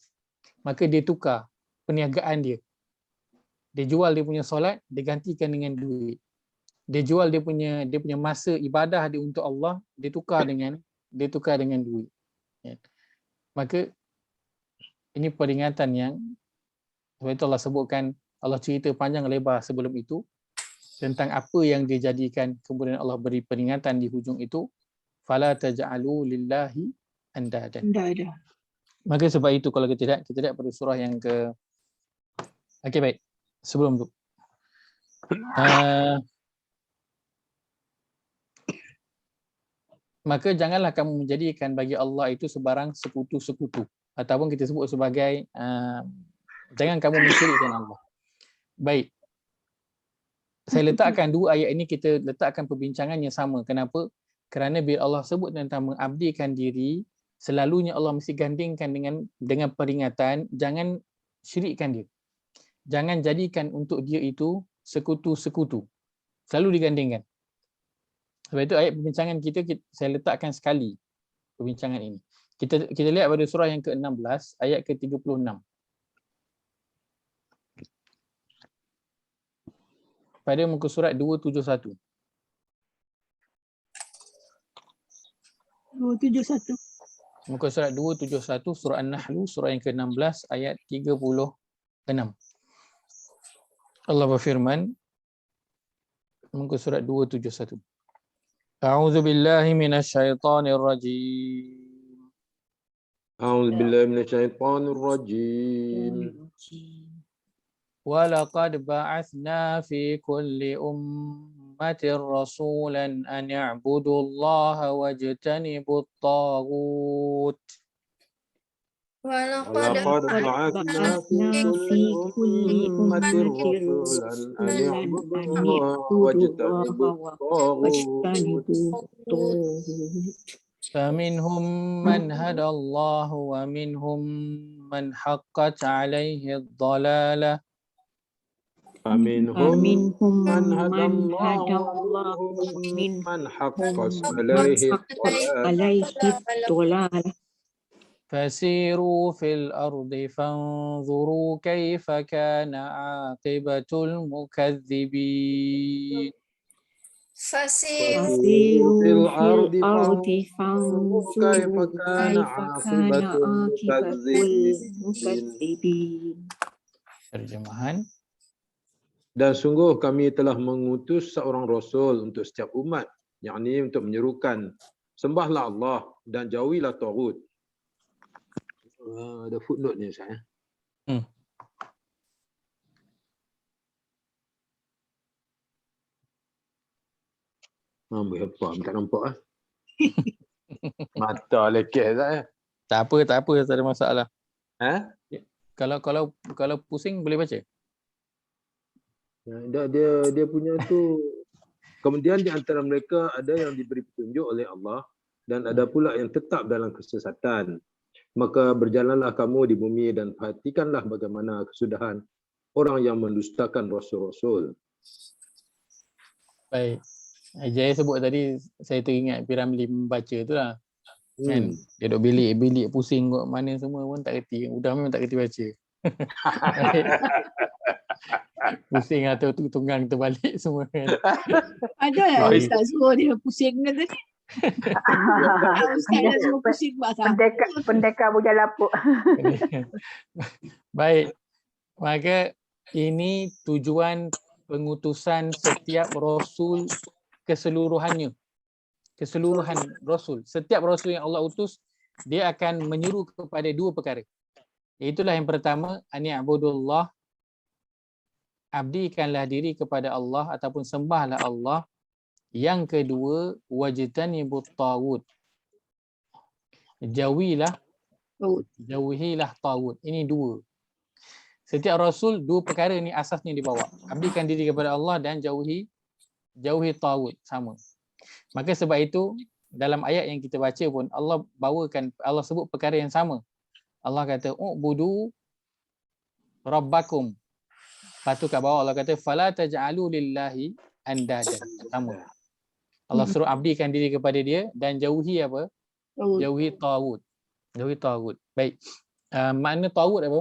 Maka dia tukar perniagaan dia. Dia jual dia punya solat, dia gantikan dengan duit. Dia jual dia punya masa ibadah dia untuk Allah, dia tukar dengan duit. Ya. Maka ini peringatan yang sebab itu Allah sebutkan, Allah cerita panjang lebar sebelum itu tentang apa yang dia jadikan, kemudian Allah beri peringatan di hujung itu, fala taj'alu lillahi andadan. Maka sebab itu kalau kita lihat pada surah yang ke okey baik. Sebelum tu maka janganlah kamu menjadikan bagi Allah itu sebarang sekutu-sekutu, ataupun kita sebut sebagai jangan kamu mensyirikkan Allah. Baik. Saya letakkan dua ayat ini, kita letakkan perbincangan yang sama. Kenapa? Kerana bila Allah sebut tentang mengabdikan diri, selalunya Allah mesti gandingkan dengan peringatan, jangan syirikkan dia. Jangan jadikan untuk dia itu sekutu-sekutu. Selalu digandingkan. Sebab itu ayat perbincangan kita saya letakkan sekali perbincangan ini. Kita lihat pada surah yang ke-16 ayat ke-36. Pada muka surat 271. 271. Muka surat 271 surah An-Nahl, surah yang ke-16 ayat 36. Allah berfirman, muka surat 271. A'udzu billahi minasyaitonir rajim. A'udzu billahi minasyaitonir rajim. Walaqad ba'atsna fi kulli ummatin rasulan an ya'budu Allaha wajtanibut taghut. Walaqad ولقد بعثنا في كل أمة رسولا أن اعبدوا الله واجتنبوا الطاغوت فمنهم من هدى الله ومنهم من حقت عليه الضلالة فمنهم من هدى من الله هدى الله ومنهم من حقت ومنهم عليه عليه الضلالة الضلالة فسيروا في الأرض فانظروا كيف كان عاقبة المكذبين Fasiru فسيروا في فسيروا في الأرض الأرض فانظروا كيف فانظروا كان كيف كان عاقبة عاقبة المكذبين. المكذبين. Terjemahan. Dan sungguh kami telah mengutus seorang rasul untuk setiap umat, yakni untuk menyerukan sembahlah Allah dan jauhilah tagut. Ada footnote ni saya. Ambil apa? Tak nampak ah. Mata lekeh saya. Tak apa, tak ada masalah. Ha? Kalau pusing boleh baca. Dia punya tu. Kemudian di antara mereka ada yang diberi petunjuk oleh Allah dan ada pula yang tetap dalam kesesatan. Maka berjalanlah kamu di bumi dan perhatikanlah bagaimana kesudahan orang yang mendustakan rasul-rasul. Baik. Jaya sebut tadi, saya teringat Piramli membaca tu lah. Kan? Dia duduk bilik pusing kot mana semua pun tak kerti. Udah memang tak kerti baca. Pusing atau tunggang terbalik semua kan. Ada lah Ustaz suruh dia pusing kan tadi. Ustaz dah suruh pusing buat apa? Pendekar bujang lapuk. Baik. Maka ini tujuan pengutusan setiap rasul keseluruhannya. Keseluruhan rasul. Setiap rasul yang Allah utus, dia akan menyeru kepada dua perkara. Itulah yang pertama, ani'budullah, abdikanlah diri kepada Allah ataupun sembahlah Allah. Yang kedua, wajtanibut tagut, jauhilah tagut. Ini dua. Setiap rasul dua perkara ni asasnya dibawa. Abdikan diri kepada Allah dan jauhi tagut, sama. Maka sebab itu dalam ayat yang kita baca pun Allah sebut perkara yang sama. Allah kata u'budu rabbakum. Lepas tu kat bawah Allah kata fala taj'alu lillahi andadan. Sama. Allah suruh abdikan diri kepada dia dan jauhi apa? Jauhi tagut. Jauhi tagut. Baik. Makna tagut apa?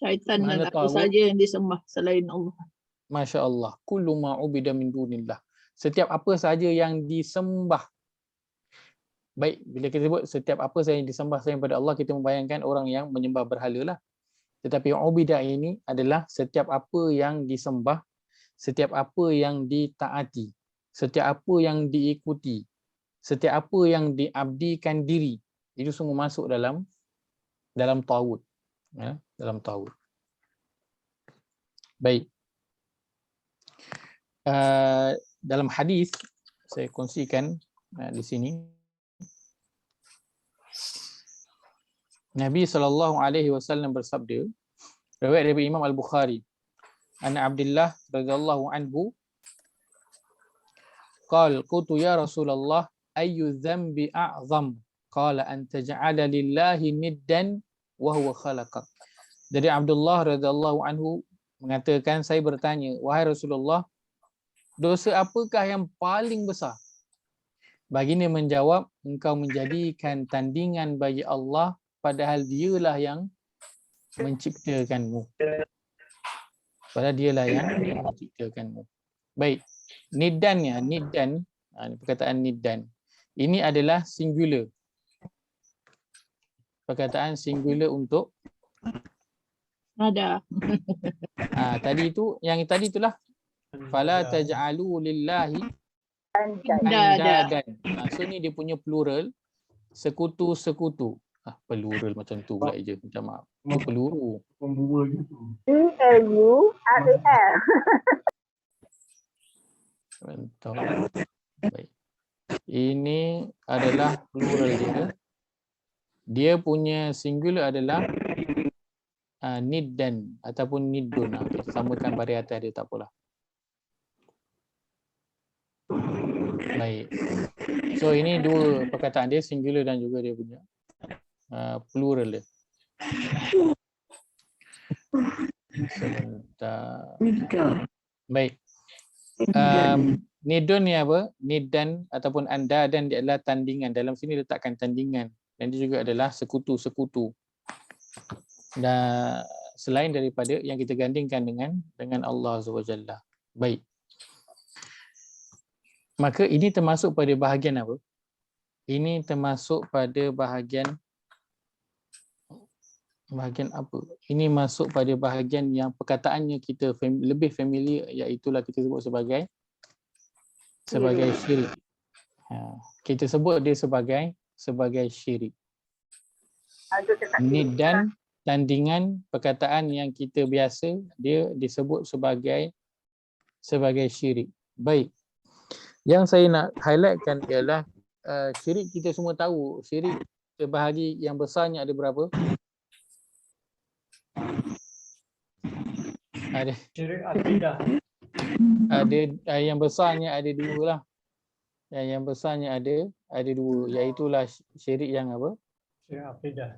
Syaitan dan apa saja yang disembah selain Allah. Masya Allah. Kullu ma'ubida min dunillah. Setiap apa saja yang disembah. Baik, bila kita sebut setiap apa saja yang disembah selain pada Allah, kita membayangkan orang yang menyembah berhala lah. Tetapi ubidah ini adalah setiap apa yang disembah, setiap apa yang ditaati, setiap apa yang diikuti, setiap apa yang diabdikan diri, itu semua masuk dalam tagut. Ya, dalam tagut. Baik. Dalam hadis saya kongsikan di sini, Nabi SAW bersabda, riwayat dari Imam Al-Bukhari, an Abdullah radhiyallahu anhu qala qultu ya Rasulullah ayyu dhanbi a'zam qala an taj'ala lillahi niddan wa huwa khalaqak. Dari Abdullah radhiyallahu anhu mengatakan, saya bertanya, wahai Rasulullah, dosa apakah yang paling besar? Baginda menjawab, engkau menjadikan tandingan bagi Allah padahal dialah yang menciptakanmu. Padahal dialah yang menciptakanmu. Baik. Niddannya, niddan, perkataan niddan. Ini adalah singular. Perkataan singular untuk ada. Tadi itu, yang tadi itulah fala taj'alu lillahi andadan. So ni dia punya plural, sekutu-sekutu. Plural macam tu pula je, minta maaf. Itu peluru. P-L-U-R-A-L. Bentar. Baik. Ini adalah plural dia. Dia punya singular adalah niddan ataupun niddun. Kita samakan baris atas dia, tak apalah. Baik. So ini dua perkataan dia, singular dan juga dia punya plural dia. Sebentar. Baik. Nidun ni apa? Niddan ataupun anda dan dia adalah tandingan. Dalam sini letakkan tandingan. Dan dia juga adalah sekutu-sekutu. Dan selain daripada yang kita gandingkan dengan Allah SWT. Baik. Maka ini termasuk pada bahagian apa? Ini termasuk pada bahagian apa? Ini masuk pada bahagian yang perkataannya kita lebih familiar, iaitulah kita sebut sebagai syirik. Kita sebut dia sebagai syirik. Niddan, tandingan perkataan yang kita biasa, dia disebut sebagai syirik. Baik. Yang saya nak highlightkan ialah syirik kita semua tahu. Syirik terbahagi yang besarnya ada berapa? Ada Syirik akidah. Ada yang besarnya ada dua lah. Yang besarnya ada dua, iaitulah syirik yang apa? Syirik akidah.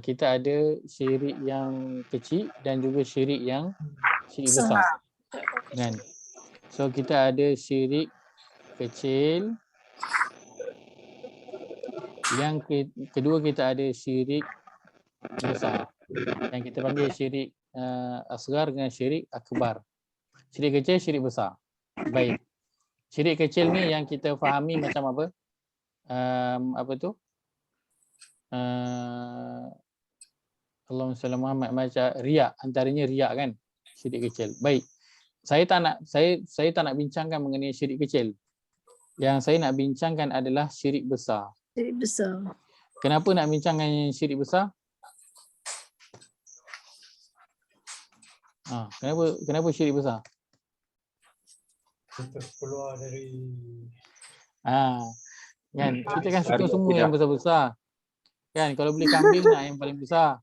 Kita ada syirik yang kecil dan juga syirik yang besar. Kan? So kita ada syirik kecil. Yang kedua kita ada syirik besar. Yang kita panggil syirik asghar dengan syirik akbar. Syirik kecil, syirik besar. Baik. Syirik kecil ni yang kita fahami macam apa? Apa tu? Allahumma salli Muhammad, macam riak, antaranya riak kan? Syirik kecil. Baik. Saya tak nak bincangkan mengenai syirik kecil. Yang saya nak bincangkan adalah syirik besar. Syirik besar. Kenapa nak bincangkan syirik besar? Kenapa syirik besar? Kita keluar dari kan kita kan suka semua yang besar-besar. Kan kalau beli kambing nak yang paling besar.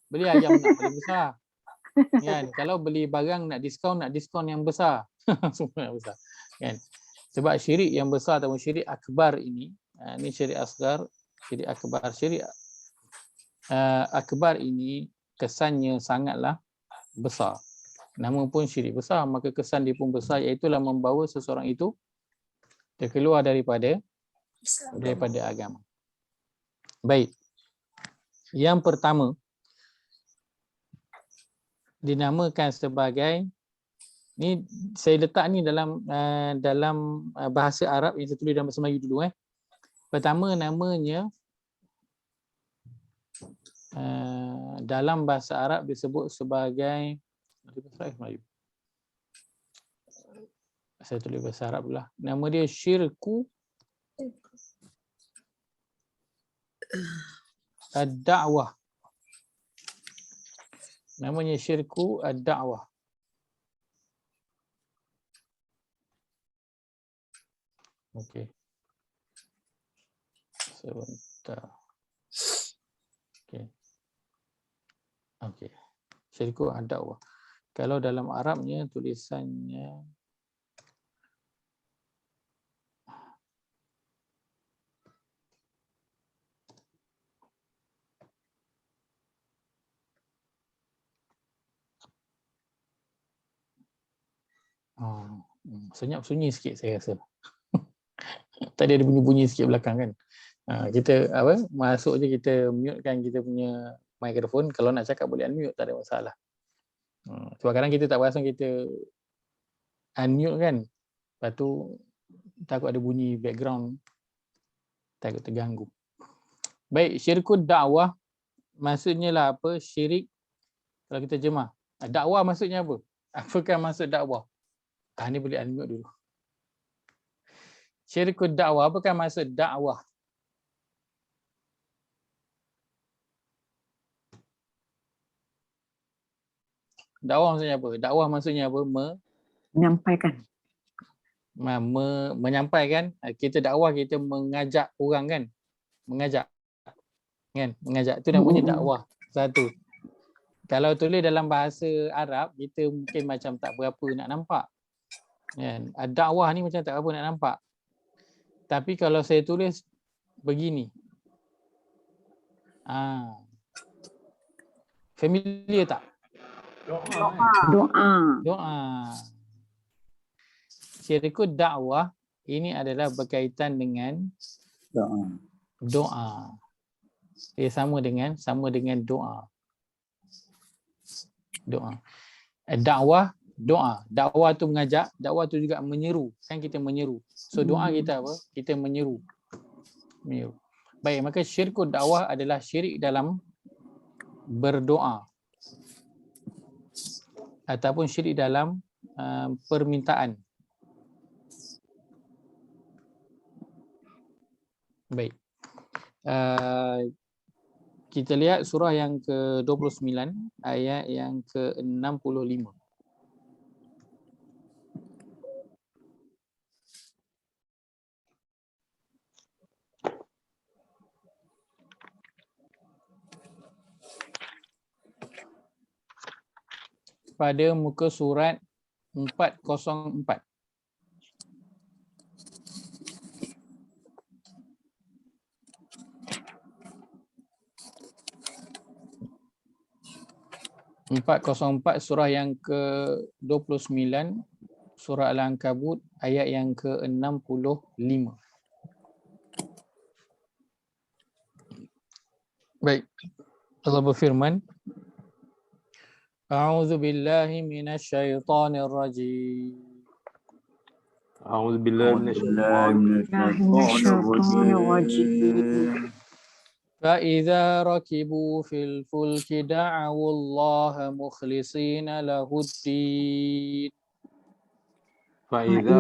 Beli ayam nak paling besar. Kan kalau beli barang nak diskaun yang besar. Semua yang besar. Kan sebab syirik yang besar ataupun syirik akbar ini syirik asghar, syirik akbar. Syirik akbar ini kesannya sangatlah besar. Nama pun syirik besar, maka kesan dia pun besar, iaitulah membawa seseorang itu terkeluar daripada agama. Baik. Yang pertama dinamakan sebagai, ni saya letak ni dalam bahasa Arab yang saya tulis dalam bahasa Melayu dulu. Pertama namanya dalam bahasa Arab disebut sebagai, saya tulis bahasa Arab pula. Nama dia syirku ad-da'wah. Namanya syirku ad-da'wah. Okey. Sebentar. Okey. Syirku ad-da'wah. Kalau dalam Arabnya tulisannya senyap sunyi sikit saya rasa. Tadi ada bunyi-bunyi sikit belakang kan. Kita masuk je, kita mute kan kita punya mikrofon. Kalau nak cakap boleh unmute, tak ada masalah. Sebab kadang kita tak perasan kita unmute kan. Lepas tu takut ada bunyi background, takut terganggu. Baik, syirkud dakwah maksudnya lah apa? Syirik, kalau kita terjemah. Dakwah maksudnya apa? Apakah maksud dakwah? Ni boleh unmute dulu. Syirkud dakwah, apakah maksud dakwah? Dakwah maksudnya apa? Dakwah maksudnya apa? Menyampaikan. Menyampaikan. Kita dakwah, kita mengajak orang kan? Mengajak. Kan? Mengajak. Itu namanya dakwah. Satu. Kalau tulis dalam bahasa Arab, kita mungkin macam tak berapa nak nampak. Kan? Dakwah ni macam tak berapa nak nampak. Tapi kalau saya tulis begini. Familiar tak? Doa. Syirkul dakwah ini adalah berkaitan dengan doa. Dia sama dengan doa. Dakwah, doa. Dakwah tu mengajak, dakwah tu juga menyeru. Kan kita menyeru. So doa kita apa? Kita menyeru. Baik, maka syirkul dakwah adalah syirik dalam berdoa. Ataupun syirik dalam permintaan. Baik. Kita lihat surah yang ke-29 ayat yang ke-65. Pada muka surat 404. Surah yang ke-29, surah Al-Ankabut ayat yang ke-65. Baik. Allah berfirman, A'udzu billahi minasyaitonir rajim. A'udzu billahi minasyaitonir rajim. فإذا ركبوا في الفلك دعوا الله مخلصين له الدين. فإذا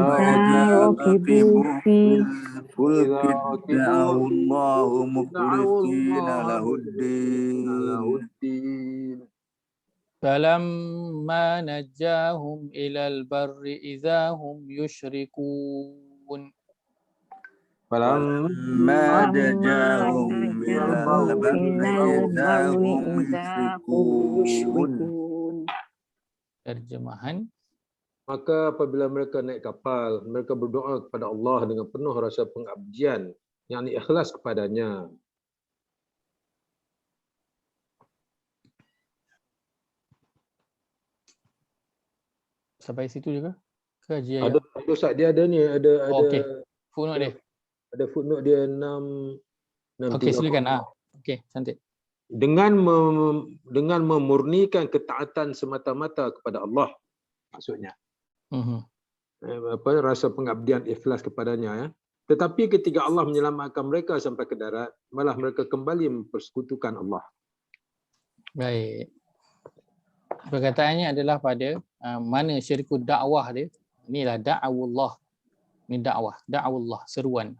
ركبوا في الفلك دعوا الله مخلصين له الدين. فلما نجاهم إلى البر إذا هم يشركون. فلما نجاهم إلى البر إذا هم يشركون. Terjemahan. Maka apabila mereka naik kapal, mereka berdoa kepada Allah dengan penuh rasa pengabdian, yang ikhlas kepadanya. Sampai situ juga? Ke Haji Ada Ustaz, dia ada ni, ada okey. Footnote dia. Ada footnote dia 6. Okey, silakan. Okey, cantik. Dengan memurnikan ketaatan semata-mata kepada Allah, maksudnya. Rasa pengabdian ikhlas kepadanya, ya. Tetapi ketika Allah menyelamatkan mereka sampai ke darat, malah mereka kembali mempersekutukan Allah. Baik. Perkataannya adalah pada mana syirkul dakwah dia. Inilah da'awullah. Ini dakwah, da'awullah, seruan.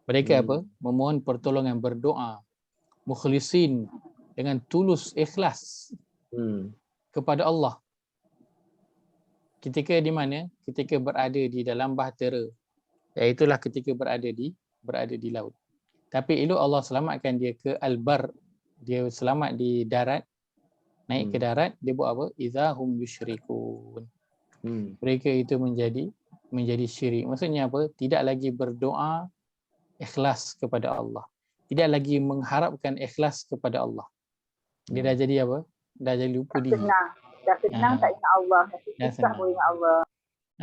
Mereka apa? Memohon pertolongan, berdoa, mukhlisin, dengan tulus ikhlas kepada Allah. Ketika di mana? Ketika berada di dalam bahtera. Iaitulah ketika berada di laut. Tapi elok Allah selamatkan dia ke al-bar. Dia selamat di darat. Naik ke darat, dia buat apa? Idza hum yusyrikun. Mereka itu menjadi syirik. Maksudnya apa? Tidak lagi berdoa ikhlas kepada Allah. Tidak lagi mengharapkan ikhlas kepada Allah. Dia dah jadi apa? Dah jadi lupa diri. Dah senang tak ingat Allah. Dah susah pun ingat Allah.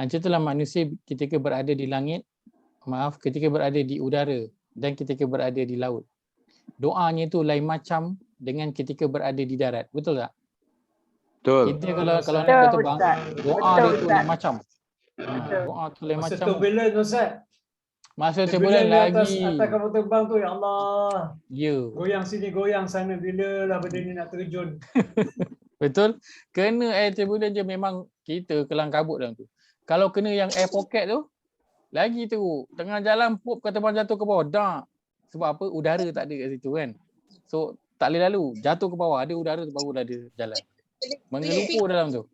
Itulah manusia ketika berada di langit, ketika berada di udara dan ketika berada di laut. Doanya itu lain macam dengan ketika berada di darat. Betul tak? Betul. Kita kalau nak berterbang, doa dia tu lain macam. Doa tu lain macam. Masa turbulence, Ustaz. Masa turbulence lagi. Atas kapal terbang tu, ya Allah. Ya. Goyang sini, goyang sana. Bila lah benda ni nak terjun. Betul. Kena air turbulence je memang kita kelang kabut dalam tu. Kalau kena yang air pocket tu, lagi tu. Tengah jalan, pop kata terbang jatuh ke bawah. Dah. Sebab apa? Udara tak ada kat situ kan. So, tak boleh lalu. Jatuh ke bawah. Ada udara tu baru ada jalan. Mengelumpur dalam tu.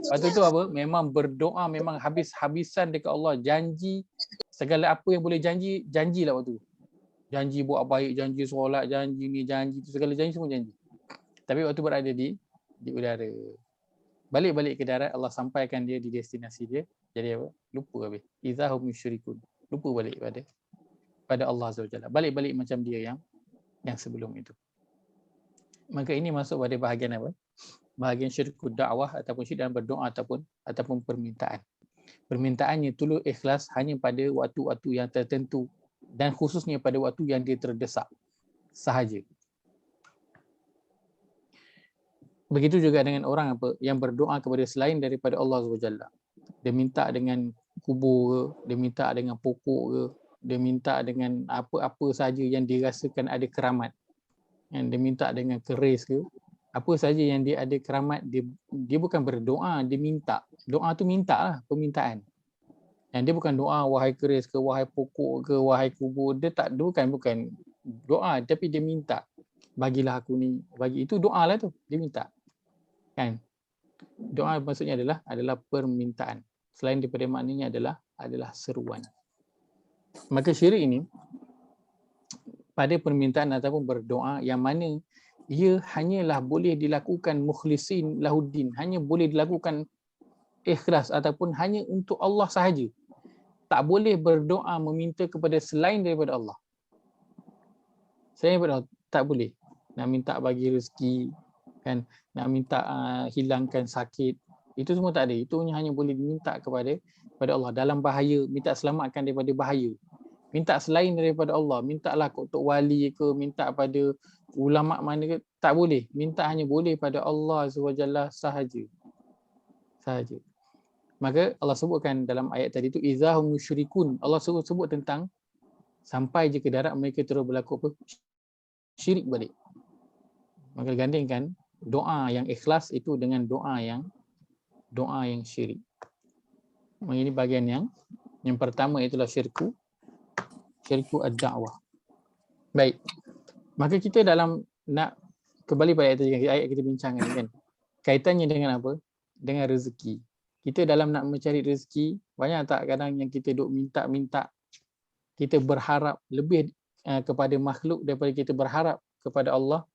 Lepas tu apa? Memang berdoa, memang habis-habisan dekat Allah. Janji. Segala apa yang boleh janjilah waktu. Janji buat baik, janji solat, janji ni, janji tu, segala janji semua janji. Tapi waktu berada di udara, balik ke darat, Allah sampaikan dia di destinasi dia. Jadi apa? Lupa habis. Idza hum yusyrikun. Lupa balik pada Allah Azza wa Jalla. Balik macam dia yang sebelum itu. Maka ini masuk pada bahagian apa? Bahagian syirkul dakwah ataupun syirik dalam berdoa ataupun permintaan. Permintaannya tulus ikhlas hanya pada waktu-waktu yang tertentu dan khususnya pada waktu yang dia terdesak sahaja. Begitu juga dengan orang apa yang berdoa kepada selain daripada Allah Azza wa Jalla. Dia minta dengan kubur ke, dia minta dengan pokok ke, dia minta dengan apa-apa saja yang dirasakan ada keramat. Yang dia minta dengan keris ke, apa saja yang dia ada keramat, dia bukan berdoa, dia minta. Doa tu minta lah, permintaan. Yang dia bukan doa wahai keris ke, wahai pokok ke, wahai kubur. Dia bukan doa, tapi dia minta. Bagilah aku ni, bagi itu doa lah tu, dia minta. Kan? Doa maksudnya adalah permintaan. Selain daripada maknanya adalah seruan. Maka syirik ini pada permintaan ataupun berdoa yang mana ia hanyalah boleh dilakukan mukhlisin lahuddin, hanya boleh dilakukan ikhlas ataupun hanya untuk Allah sahaja. Tak boleh berdoa meminta kepada selain daripada Allah. Selain daripada Allah tak boleh. Nak minta bagi rezeki, kan, nak minta hilangkan sakit, itu semua tak ada. Itu hanya boleh diminta kepada Allah. Dalam bahaya, minta selamatkan daripada bahaya. Minta selain daripada Allah, mintalah untuk wali ke, minta pada ulama mana ke, tak boleh. Minta hanya boleh pada Allah SWT sahaja. Maka Allah sebutkan dalam ayat tadi tu idza hum musyrikun. Allah sebut tentang sampai je ke darat mereka terus berlaku apa? Syirik balik. Maka gandingkan doa yang ikhlas itu dengan doa yang syirik. Ini bahagian yang pertama, itulah syirku ad-da'wah. Baik. Maka kita dalam nak kembali pada ayat kita bincangkan kan. Kaitannya dengan apa? Dengan rezeki. Kita dalam nak mencari rezeki, banyak tak kadang yang kita duk minta, kita berharap lebih kepada makhluk daripada kita berharap kepada Allah.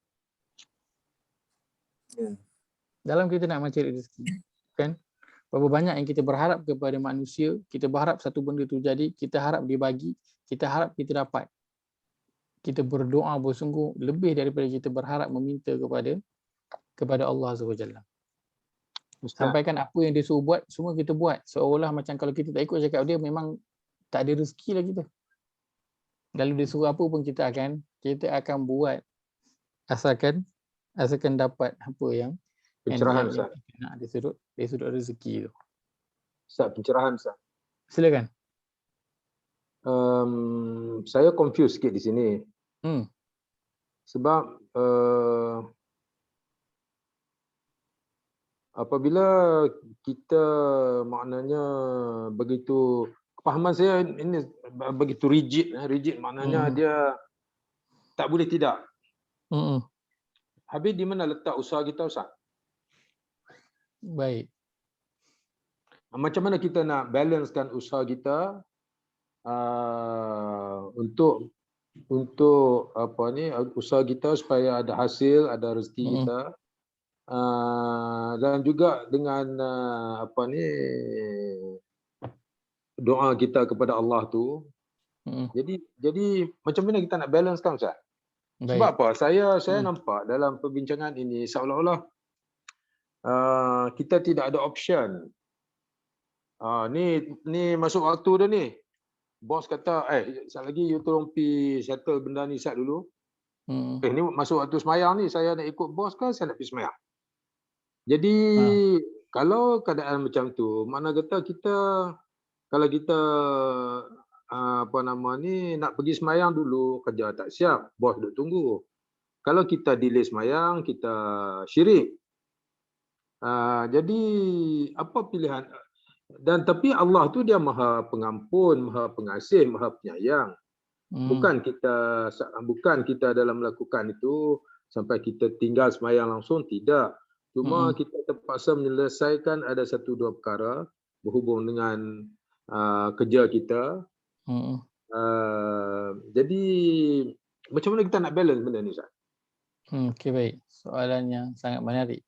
Dalam kita nak mencari rezeki, kan? Berapa banyak yang kita berharap kepada manusia, kita berharap satu benda tu jadi, kita harap dia bagi, kita harap kita dapat. Kita berdoa bersungguh lebih daripada kita berharap meminta kepada Allah SWT. Sampaikan apa yang dia suruh buat, semua kita buat. Seolah macam kalau kita tak ikut cakap dia, memang tak ada rezeki lah kita. Lalu dia suruh apa pun kita akan buat. Asalkan dapat apa yang pencerahan Ustaz. Dia sudut rezeki tu. Ustaz, pencerahan Ustaz. Silakan. Saya confused sikit di sini. Sebab apabila kita maknanya begitu, kepahaman saya ini begitu rigid maknanya dia tak boleh tidak. Habis di mana letak usaha kita Ustaz? Baik. Macam mana kita nak balancekan usaha kita untuk apa ni, usaha kita supaya ada hasil, ada rezeki kita, dan juga dengan apa ni, doa kita kepada Allah tu. Jadi macam mana kita nak balancekan Ustaz? Sebab apa? Saya nampak dalam perbincangan ini seolah-olah kita tidak ada option. Ni masuk waktu dah ni. Bos kata, sekejap lagi you tolong pergi settle benda ni Ustaz dulu. Ni masuk waktu semayang ni, saya nak ikut bos ke saya nak pergi semayang? Jadi kalau keadaan macam tu, mana kata kita, kalau kita apa nama ni, nak pergi semayang dulu, kerja tak siap, bos duk tunggu. Kalau kita delay semayang, kita syirik. Jadi apa pilihan? Dan tapi Allah tu dia Maha Pengampun, Maha Pengasih, Maha Penyayang. Bukan kita dalam melakukan itu sampai kita tinggal semayang langsung, tidak. Cuma kita terpaksa menyelesaikan ada satu dua perkara berhubung dengan kerja kita. Jadi macam mana kita nak balance benda ni, Ustaz? Okey, baik. Soalan yang sangat menarik.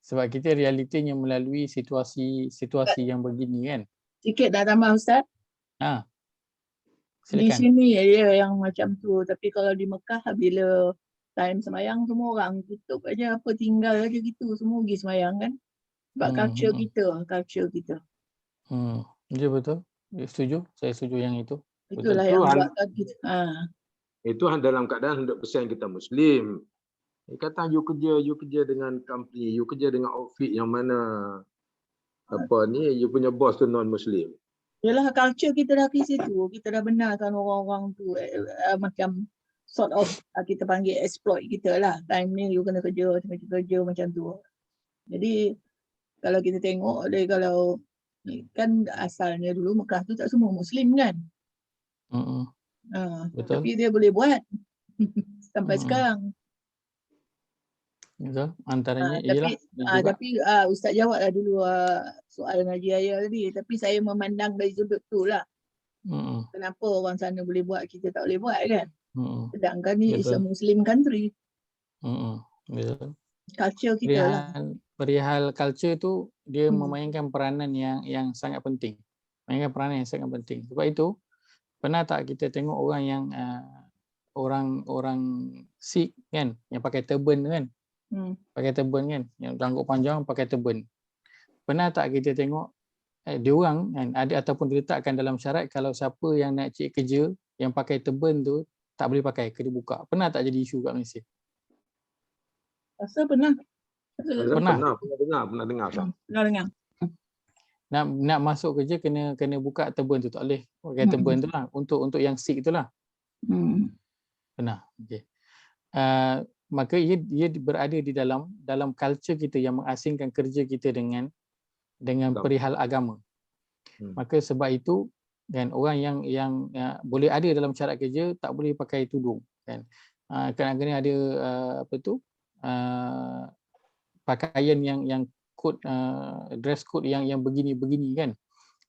Sebab kita realitinya melalui situasi yang begini kan. Sikit dah tambah Ustaz. Di Silakan. sini dia yang macam tu. Tapi kalau di Mekah bila time semayang semua orang tutup aja, apa tinggal aja gitu. Semua pergi semayang kan. Sebab culture kita. Ya, betul. Setuju. Saya setuju yang itu. Itulah Betul. yang buatkan kita. Itu dalam keadaan 100% kita Muslim. Kata you kerja dengan company, you kerja dengan outfit yang mana you punya boss tu non-Muslim. Yalah, culture kita dah ke situ. Kita dah benarkan orang-orang tu macam sort of kita panggil exploit kita lah. Time ni you kena kerja macam tu. Jadi kalau kita tengok dia, kalau kan asalnya dulu Mekah tu tak semua Muslim kan. Betul. Tapi dia boleh buat sampai sekarang. Betul. Antaranya ialah tapi Ustaz jawablah dulu soalan Haji Ayah tadi. Tapi saya memandang dari sudut tu lah. Kenapa orang sana boleh buat, kita tak boleh buat kan? Sedangkan ni is a Muslim country. Betul. Culture kita lah. Perihal culture tu dia memainkan peranan yang sangat penting. Sebab itu pernah tak kita tengok orang yang orang Sikh kan, yang pakai turban kan? Pakai turban kan, yang rambut panjang pakai turban. Pernah tak kita tengok dia orang kan ada ataupun diletakkan dalam syarat kalau siapa yang nak cari kerja yang pakai turban tu tak boleh pakai, kena buka. Pernah tak jadi isu kat Malaysia? Rasa pernah. Pernah dengar. Nak masuk kerja kena buka turban tu, tak boleh pakai turban tu lah untuk yang Sikh tu lah. Pernah. Okey. Maka ia berada di dalam culture kita yang mengasingkan kerja kita dengan perihal agama. Maka sebab itu kan orang yang boleh ada dalam syarat kerja tak boleh pakai tudung kan. Kadang-kadang ada pakaian yang kod dress code yang begini kan.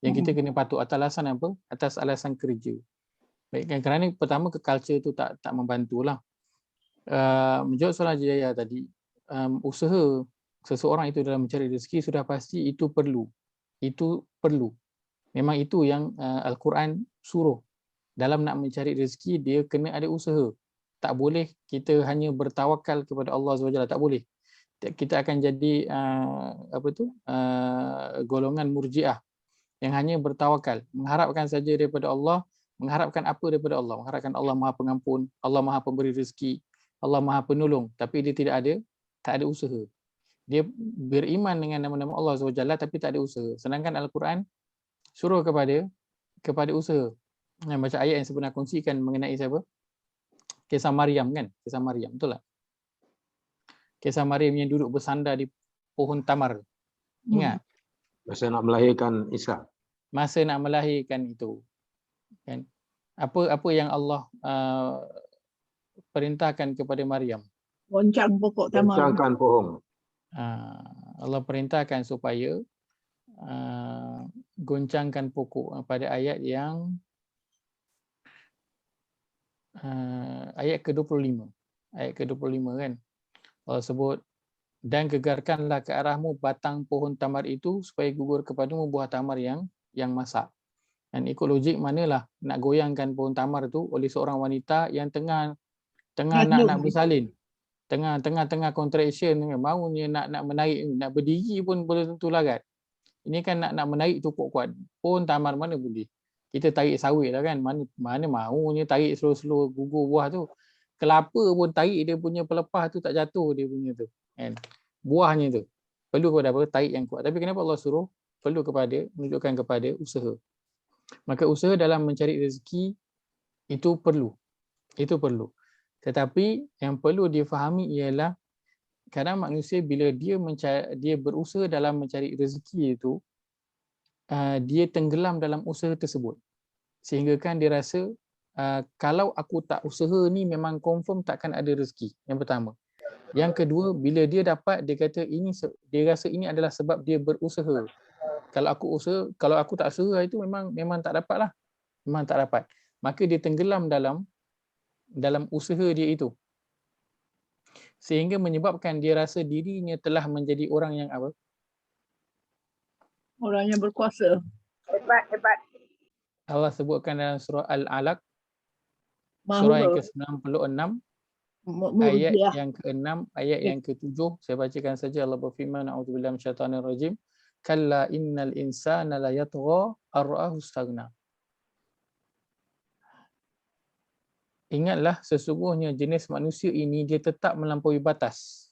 Yang kita kena patuh atas alasan apa? Atas alasan kerja. Baik kan, kerana pertama ke culture tu tak membantulah. Menjawab soalan Jaya tadi, usaha seseorang itu dalam mencari rezeki sudah pasti itu perlu. Memang itu yang Al-Quran suruh. Dalam nak mencari rezeki dia kena ada usaha. Tak boleh kita hanya bertawakal kepada Allah SWT, tak boleh. Kita akan jadi golongan murjiah yang hanya bertawakal, mengharapkan saja daripada Allah, mengharapkan apa daripada Allah, mengharapkan Allah Maha Pengampun, Allah Maha Pemberi rezeki, Allah Maha Penolong, tapi dia tak ada usaha. Dia beriman dengan nama-nama Allah SWT tapi tak ada usaha. Sedangkan Al-Quran suruh kepada usaha. Macam ayat yang sebenarnya kongsikan mengenai siapa? Kisah Maryam kan? Kisah Maryam, betul tak? Kisah Maryam yang duduk bersandar di pohon tamar. Ingat? Masa nak melahirkan Isa. Masa nak melahirkan itu. Kan? Apa yang Allah perintahkan kepada Maryam? Goncang pokok tamar. Goncangkan pohon. Allah perintahkan supaya goncangkan pokok pada ayat yang ayat ke-25. Ayat ke-25 kan. Allah sebut, dan gegarkanlah ke arahmu batang pohon tamar itu supaya gugur kepadamu buah tamar yang masak. Dan ikut logik manalah nak goyangkan pohon tamar tu oleh seorang wanita yang tengah nak bersalin. Tengah contraction, maunya nak menarik, nak berdiri pun boleh tentu larat. Ini kan nak menarik tu kuat-kuat. Pohon tamar mana boleh. Kita tarik sawit lah kan. Mana maunya tarik slow-slow gugur buah tu. Kelapa pun tarik dia punya pelepah tu tak jatuh dia punya tu. Kan? Buahnya tu. Perlu kepada apa? Tarik yang kuat. Tapi kenapa Allah suruh? Menunjukkan kepada usaha. Maka usaha dalam mencari rezeki itu perlu. Tetapi yang perlu difahami ialah kadang manusia bila dia berusaha dalam mencari rezeki itu, dia tenggelam dalam usaha tersebut. Sehingga kan dia rasa kalau aku tak usaha ni memang confirm takkan ada rezeki. Yang pertama. Yang kedua, bila dia dapat, dia kata dia rasa ini adalah sebab dia berusaha. Kalau aku tak usaha itu memang tak dapat lah. memang tak dapat. Maka dia tenggelam dalam usaha dia itu. Sehingga menyebabkan dia rasa dirinya telah menjadi orang yang apa? Orang yang berkuasa. Hebat. Allah sebutkan dalam surah Al-Alaq, surah yang ke-96, ayat yang ke-6, ayat yang ke-7. Saya bacakan saja. Allah berfirman, a'udzubillahi minasyaitanir rajim. Kalla innal insana la yatgha ar-ra'ahu istaghna. Ingatlah sesungguhnya jenis manusia ini dia tetap melampaui batas.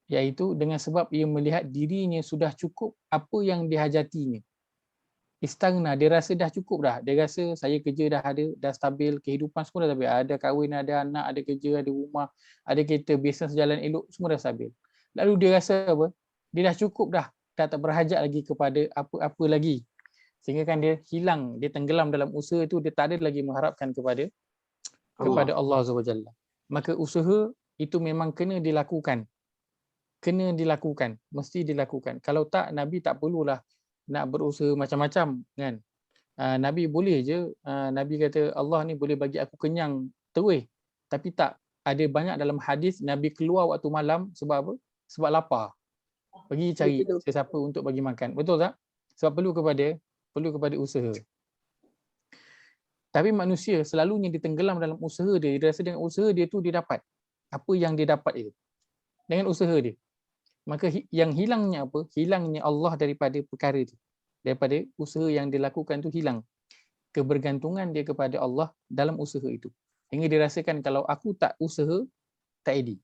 Iaitu dengan sebab ia melihat dirinya sudah cukup apa yang dihajatinya. Istaghna, dia rasa dah cukup dah. Dia rasa saya kerja dah ada, dah stabil, kehidupan semua dah stabil. Ada kahwin, ada anak, ada kerja, ada rumah, ada kereta, bisnes jalan elok, semua dah stabil. Lalu dia rasa apa? Dia dah cukup dah tak berhajat lagi kepada apa-apa lagi. Sehingga kan dia hilang, dia tenggelam dalam usaha itu, dia tak ada lagi mengharapkan kepada Allah SWT. Maka usaha itu memang kena dilakukan. Mesti dilakukan. Kalau tak, Nabi tak perlulah nak berusaha macam-macam kan. Nabi boleh je, Nabi kata Allah ni boleh bagi aku kenyang terus, tapi tak. Ada banyak dalam hadis Nabi keluar waktu malam sebab apa? Sebab lapar. Pergi cari sesiapa untuk bagi makan. Betul tak? Sebab perlu kepada usaha. Tapi manusia selalunya ditenggelam dalam usaha dia. Dia rasa dengan usaha dia tu dia dapat apa yang dia dapat itu dengan usaha dia. Maka yang hilangnya apa? Hilangnya Allah daripada perkara itu. Daripada usaha yang dilakukan tu hilang. Kebergantungan dia kepada Allah dalam usaha itu. Hingga dia rasakan kalau aku tak usaha, tak jadi.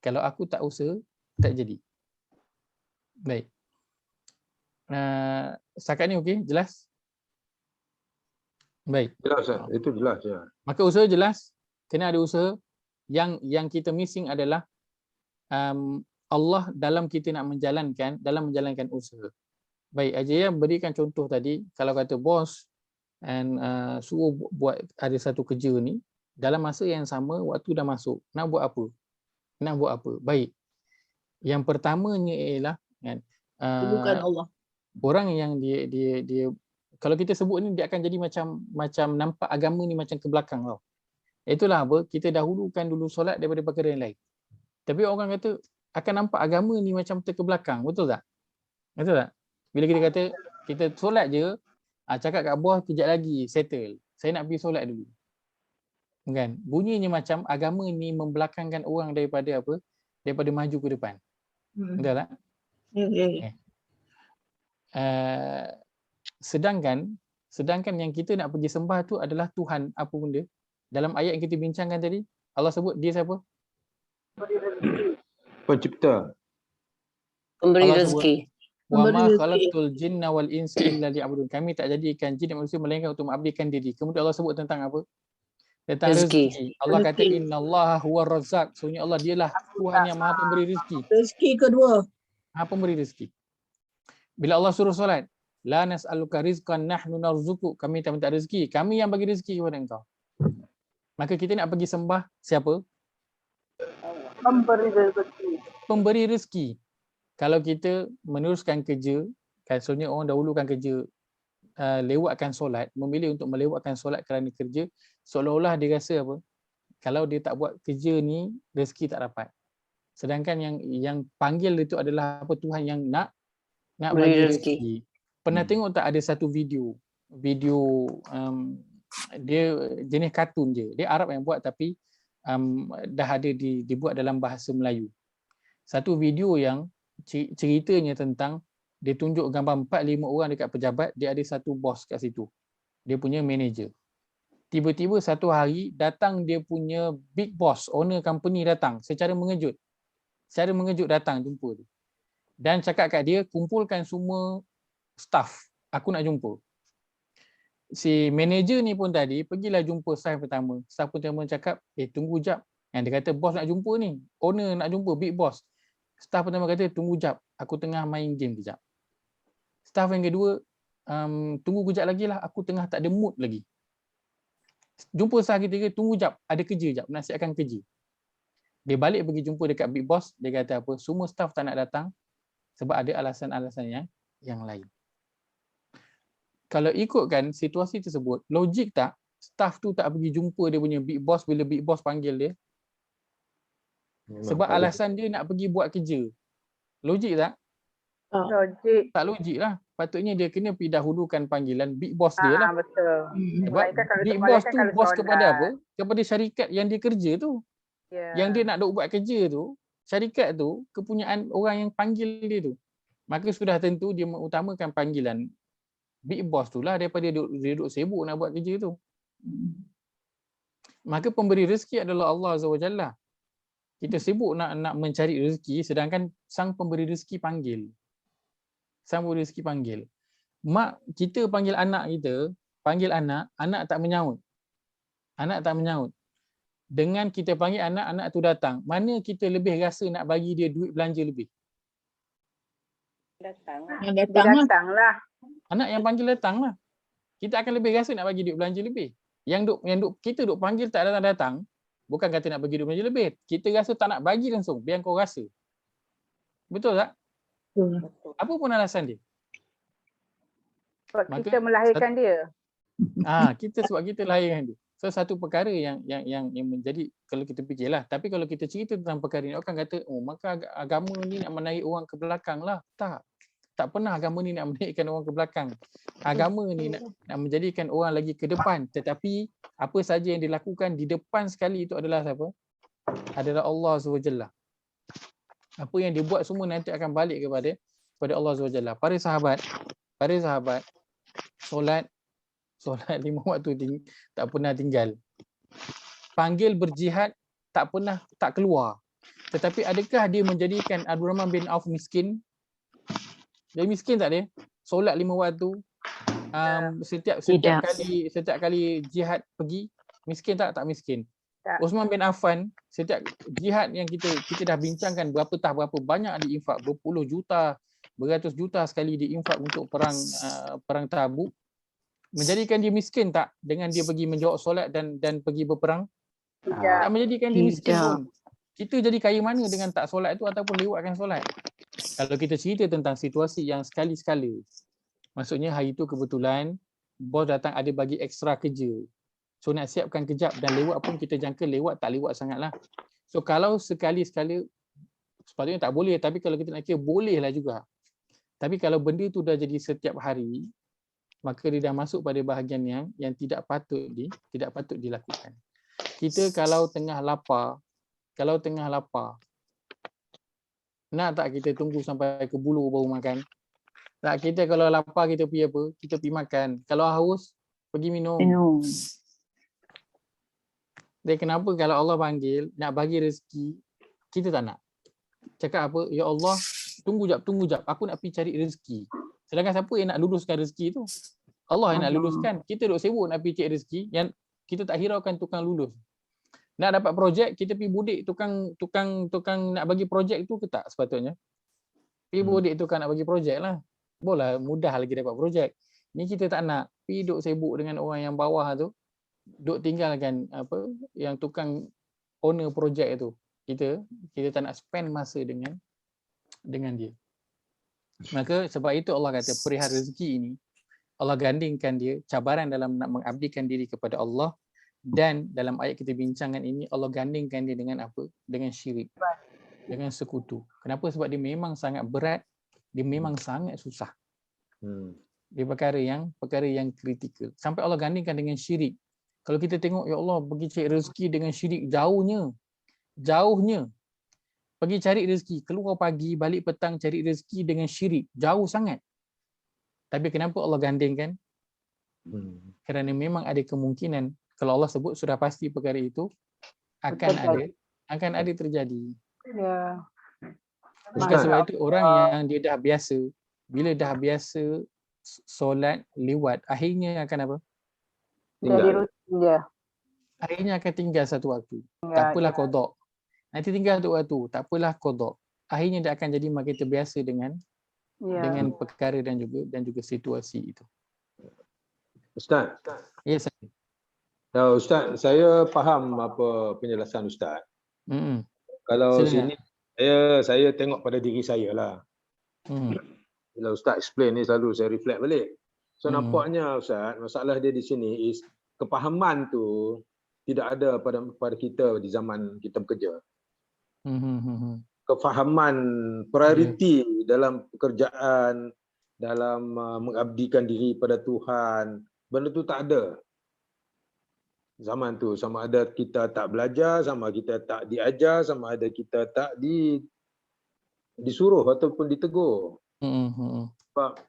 Kalau aku tak usaha, tak jadi. Baik. Setakat ni okey? Jelas? Baik. Jelas, itu jelas ya. Maka usaha jelas. Kena ada usaha. Yang kita missing adalah Allah dalam kita nak menjalankan usaha. Baik, Ajaya berikan contoh tadi, kalau kata bos suruh buat ada satu kerja ni, dalam masa yang sama waktu dah masuk, nak buat apa? Baik. Yang pertamanya ialah kan, bukan Allah. Orang yang dia kalau kita sebut ni dia akan jadi macam nampak agama ni macam ke belakang tau. Itulah apa, kita dahulukan dulu solat daripada perkara yang lain. Tapi orang kata akan nampak agama ni macam ke belakang, betul tak? Betul tak? Bila kita kata kita solat je, cakap kat bawah kejap lagi settle. Saya nak pergi solat dulu. Kan? Bunyinya macam agama ni membelakangkan orang daripada apa? Daripada maju ke depan. Betul tak? Okay. Sedangkan yang kita nak pergi sembah tu adalah Tuhan apa benda? Dalam ayat yang kita bincangkan tadi, Allah sebut dia siapa? Pencipta. Pemberi rezeki. Wa ma khalaqtul jinna wal insa illa liya'budun. Kami tak jadikan jin dan manusia melainkan untuk mengabdikan diri. Kemudian Allah sebut tentang apa? Tentang rezeki. Allah kata innallaha huwar razzaq. Sesungguhnya Allah dialah Tuhan yang Maha Pemberi rezeki. Rezeki kedua. Maha Pemberi rezeki. Bila Allah suruh solat, la nas'aluka rizqan nahnu narzuquk. Kami tak minta rezeki, kami yang bagi rezeki kepada engkau. Maka kita nak pergi sembah siapa? Pemberi rezeki. Kalau kita meneruskan kerja, maksudnya orang dahulukan kerja, lewatkan solat, memilih untuk melewatkan solat kerana kerja, seolah-olah dia rasa apa? Kalau dia tak buat kerja ni, rezeki tak dapat. Sedangkan yang panggil itu adalah apa? Tuhan yang nak bagi rezeki. Pernah tengok tak ada satu video dia jenis kartun je. Dia Arab yang buat tapi dah ada dibuat dalam bahasa Melayu. Satu video yang ceritanya tentang dia tunjuk gambar 4-5 orang dekat pejabat, dia ada satu bos kat situ. Dia punya manager. Tiba-tiba satu hari datang dia punya big boss, owner company datang secara mengejut. Secara mengejut datang jumpa dia. Dan cakap kat dia, kumpulkan semua staff, aku nak jumpa. Si manager ni pun tadi pergilah jumpa staff pertama. Staff pertama cakap, tunggu jap. Yang dia kata bos nak jumpa ni, owner nak jumpa, big boss. Staff pertama kata tunggu jap, aku tengah main game kejap. Staff yang kedua, tunggu kejap lagi lah, aku tengah tak ada mood lagi. Jumpa staff ketiga, tunggu jap, ada kerja jap, nak siapkan kerja. Dia balik pergi jumpa dekat big boss, dia kata apa, semua staff tak nak datang sebab ada alasan-alasan yang lain. Kalau ikutkan situasi tersebut, logik tak staff tu tak pergi jumpa dia punya big boss bila big boss panggil dia? Sebab alasan dia nak pergi buat kerja. Logik tak? Logik. Tak logik lah. Patutnya dia kena pergi dahulukan panggilan big boss dia lah. Betul. Sebab big boss tu bos kepada apa? Kepada syarikat yang dia kerja tu. Yang dia nak duk buat kerja tu, syarikat tu kepunyaan orang yang panggil dia tu. Maka sudah tentu dia mengutamakan panggilan big boss tu lah daripada dia duk sibuk nak buat kerja tu. Maka pemberi rezeki adalah Allah Azza wa Jalla. Kita sibuk nak mencari rezeki sedangkan sang pemberi rezeki panggil. Sang pemberi rezeki panggil. Mak kita panggil anak kita, panggil anak tak menyaut. Anak tak menyaut. Dengan kita panggil anak tu datang, mana kita lebih rasa nak bagi dia duit belanja lebih? Datang lah. Anak yang panggil datang lah. Kita akan lebih rasa nak bagi duit belanja lebih. Yang kita duk panggil tak datang, bukan kata nak bagi duit belanja lebih. Kita rasa tak nak bagi langsung, biar kau rasa. Betul tak? Betul. Apa pun alasan dia? Sebab kita melahirkan dia. Sebab kita lahirkan dia. So satu perkara yang menjadi, kalau kita fikirlah, tapi kalau kita cerita tentang perkara ini, orang kata, oh maka agama ni nak menarik orang ke belakang lah. Tak pernah agama ni nak menaikkan orang ke belakang. Agama ni nak menjadikan orang lagi ke depan. Tetapi apa saja yang dilakukan di depan sekali itu adalah siapa? Adalah Allah SWT. Apa yang dia buat semua nanti akan balik kepada Allah SWT. Para sahabat, solat 5 waktu tak pernah tinggal. Panggil berjihad tak keluar. Tetapi adakah dia menjadikan Abdul Rahman bin Auf miskin? Dia miskin tak dia? Solat 5 waktu. Setiap kali jihad pergi, miskin tak? Tak miskin. Uthman bin Affan, setiap jihad yang kita dah bincangkan berapa banyak diinfak, berpuluh juta, beratus juta sekali diinfak untuk perang Tabuk. Menjadikan dia miskin tak dengan dia pergi menjawab solat dan pergi berperang? Tak menjadikan dia miskin pun. Kita jadi kaya mana dengan tak solat itu ataupun lewatkan solat? Kalau kita cerita tentang situasi yang sekali-sekala, maksudnya hari itu kebetulan bos datang ada bagi ekstra kerja. So nak siapkan kejap dan lewat pun kita jangka lewat tak lewat sangatlah. So kalau sekali-sekala sepatutnya tak boleh, tapi kalau kita nak kira bolehlah juga. Tapi kalau benda tu dah jadi setiap hari, maka dia dah masuk pada bahagian yang tidak patut dilakukan. Kita kalau tengah lapar, nak tak kita tunggu sampai ke bulu baru makan? Tak, kita kalau lapar kita pergi apa? Kita pergi makan. Kalau haus, pergi minum. Dan kenapa kalau Allah panggil nak bagi rezeki, kita tak nak? Cakap apa? Ya Allah, tunggu jap. Aku nak pergi cari rezeki. Sedangkan siapa yang nak luluskan rezeki tu? Allah yang nak luluskan. Kita duk sibuk nak pergi cari rezeki yang kita tak hiraukan tukang lulus. Nak dapat projek, kita pergi budik tukang nak bagi projek tu ke tak sepatutnya? Pergi budik tukang nak bagi projek lah. Boleh mudah lagi dapat projek. Ni kita tak nak. Pergi duk sibuk dengan orang yang bawah tu. Duk tinggalkan apa yang tukang owner projek tu. Kita tak nak spend masa dengan dia. Maka sebab itu Allah kata perihal rezeki ini Allah gandingkan dia cabaran dalam nak mengabdikan diri kepada Allah, dan dalam ayat kita bincangkan ini Allah gandingkan dia dengan apa? Dengan syirik, dengan sekutu. Kenapa? Sebab dia memang sangat berat, dia memang sangat susah. Dia perkara yang kritikal. Sampai Allah gandingkan dengan syirik. Kalau kita tengok, ya Allah pergi cari rezeki dengan syirik, jauhnya. Pergi cari rezeki, keluar pagi, balik petang cari rezeki dengan syirik, jauh sangat. Tapi kenapa Allah gandingkan? Kerana memang ada kemungkinan kalau Allah sebut sudah pasti perkara itu akan ada terjadi. Ya. Maka sebab itu orang yang dia dah biasa, bila dah biasa solat lewat, akhirnya akan apa? Jadi rutin dia. Akhirnya akan tinggal satu waktu. Tak apalah qada. Nanti tinggal satu waktu, tak apalah qada. Akhirnya dia akan jadi makin terbiasa dengan perkara dan juga situasi itu. Ustaz. Ya, saya. Ya, Ustaz, saya faham apa penjelasan Ustaz. Kalau sini saya tengok pada diri saya lah. Bila Ustaz explain ni selalu saya reflect balik. So nampaknya Ustaz, masalah dia di sini is kepahaman tu tidak ada pada kita di zaman kita bekerja. Kefahaman prioriti dalam pekerjaan, dalam mengabdikan diri pada Tuhan, benda tu tak ada. Zaman tu sama ada kita tak belajar, sama kita tak diajar, sama ada kita tak disuruh ataupun ditegur. Sebab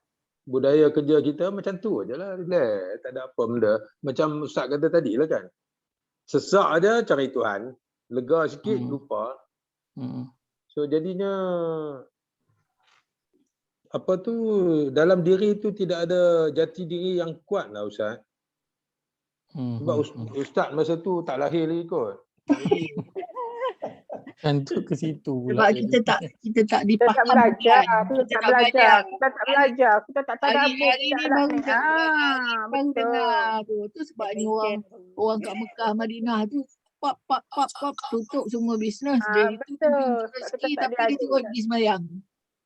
budaya kerja kita macam tu aje lah, relax, tak ada apa benda. Macam Ustaz kata tadi lah kan. Sesak aja cari Tuhan, lega sikit lupa. So jadinya apa tu, dalam diri tu tidak ada jati diri yang kuat lah Ustaz. Sebab Ustaz masa tu tak lahir lagi kot. Tentu ke situ pula. Sebab kita tak Kita tak dipahamkan. belajar, kita tak belajar, kita tak tahu apa Hari ni baru baru betul. dengar tu. Tu sebabnya orang kat Mekah, Madinah tu pop tutup semua bisnes. Dia itu Betul. rezeki tapi dia terus pergi sembahyang.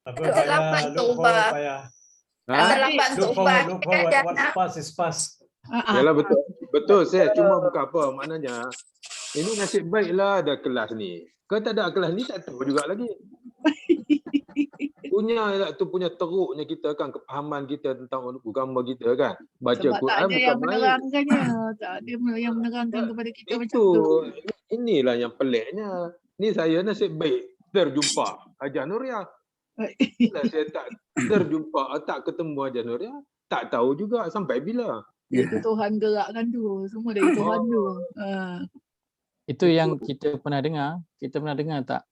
Apa Tak terlambat untuk ubah. Tak terlambat untuk ubah. Look forward, what's past is past. Yalah betul saya cuma bukan apa maknanya ini nasib baiklah ada kelas ni. Kalau tak ada kelas ni tak tahu juga lagi. punya teruknya kita kan, kepahaman kita tentang agama kita kan. Baca Sebab Quran tak ada bukan yang main. menerangkannya. Tak ada yang menerangkan kepada kita macam Itu tu. inilah yang peliknya. Ni saya nasib baik terjumpa Hajar Nuriah. Bila saya tak terjumpa, tak ketemu Hajar Nuriah, tak tahu juga sampai bila. Itu Tuhan gerakkan tu. Semua dari Tuhan tu. Itu yang kita pernah dengar. Kita pernah dengar tak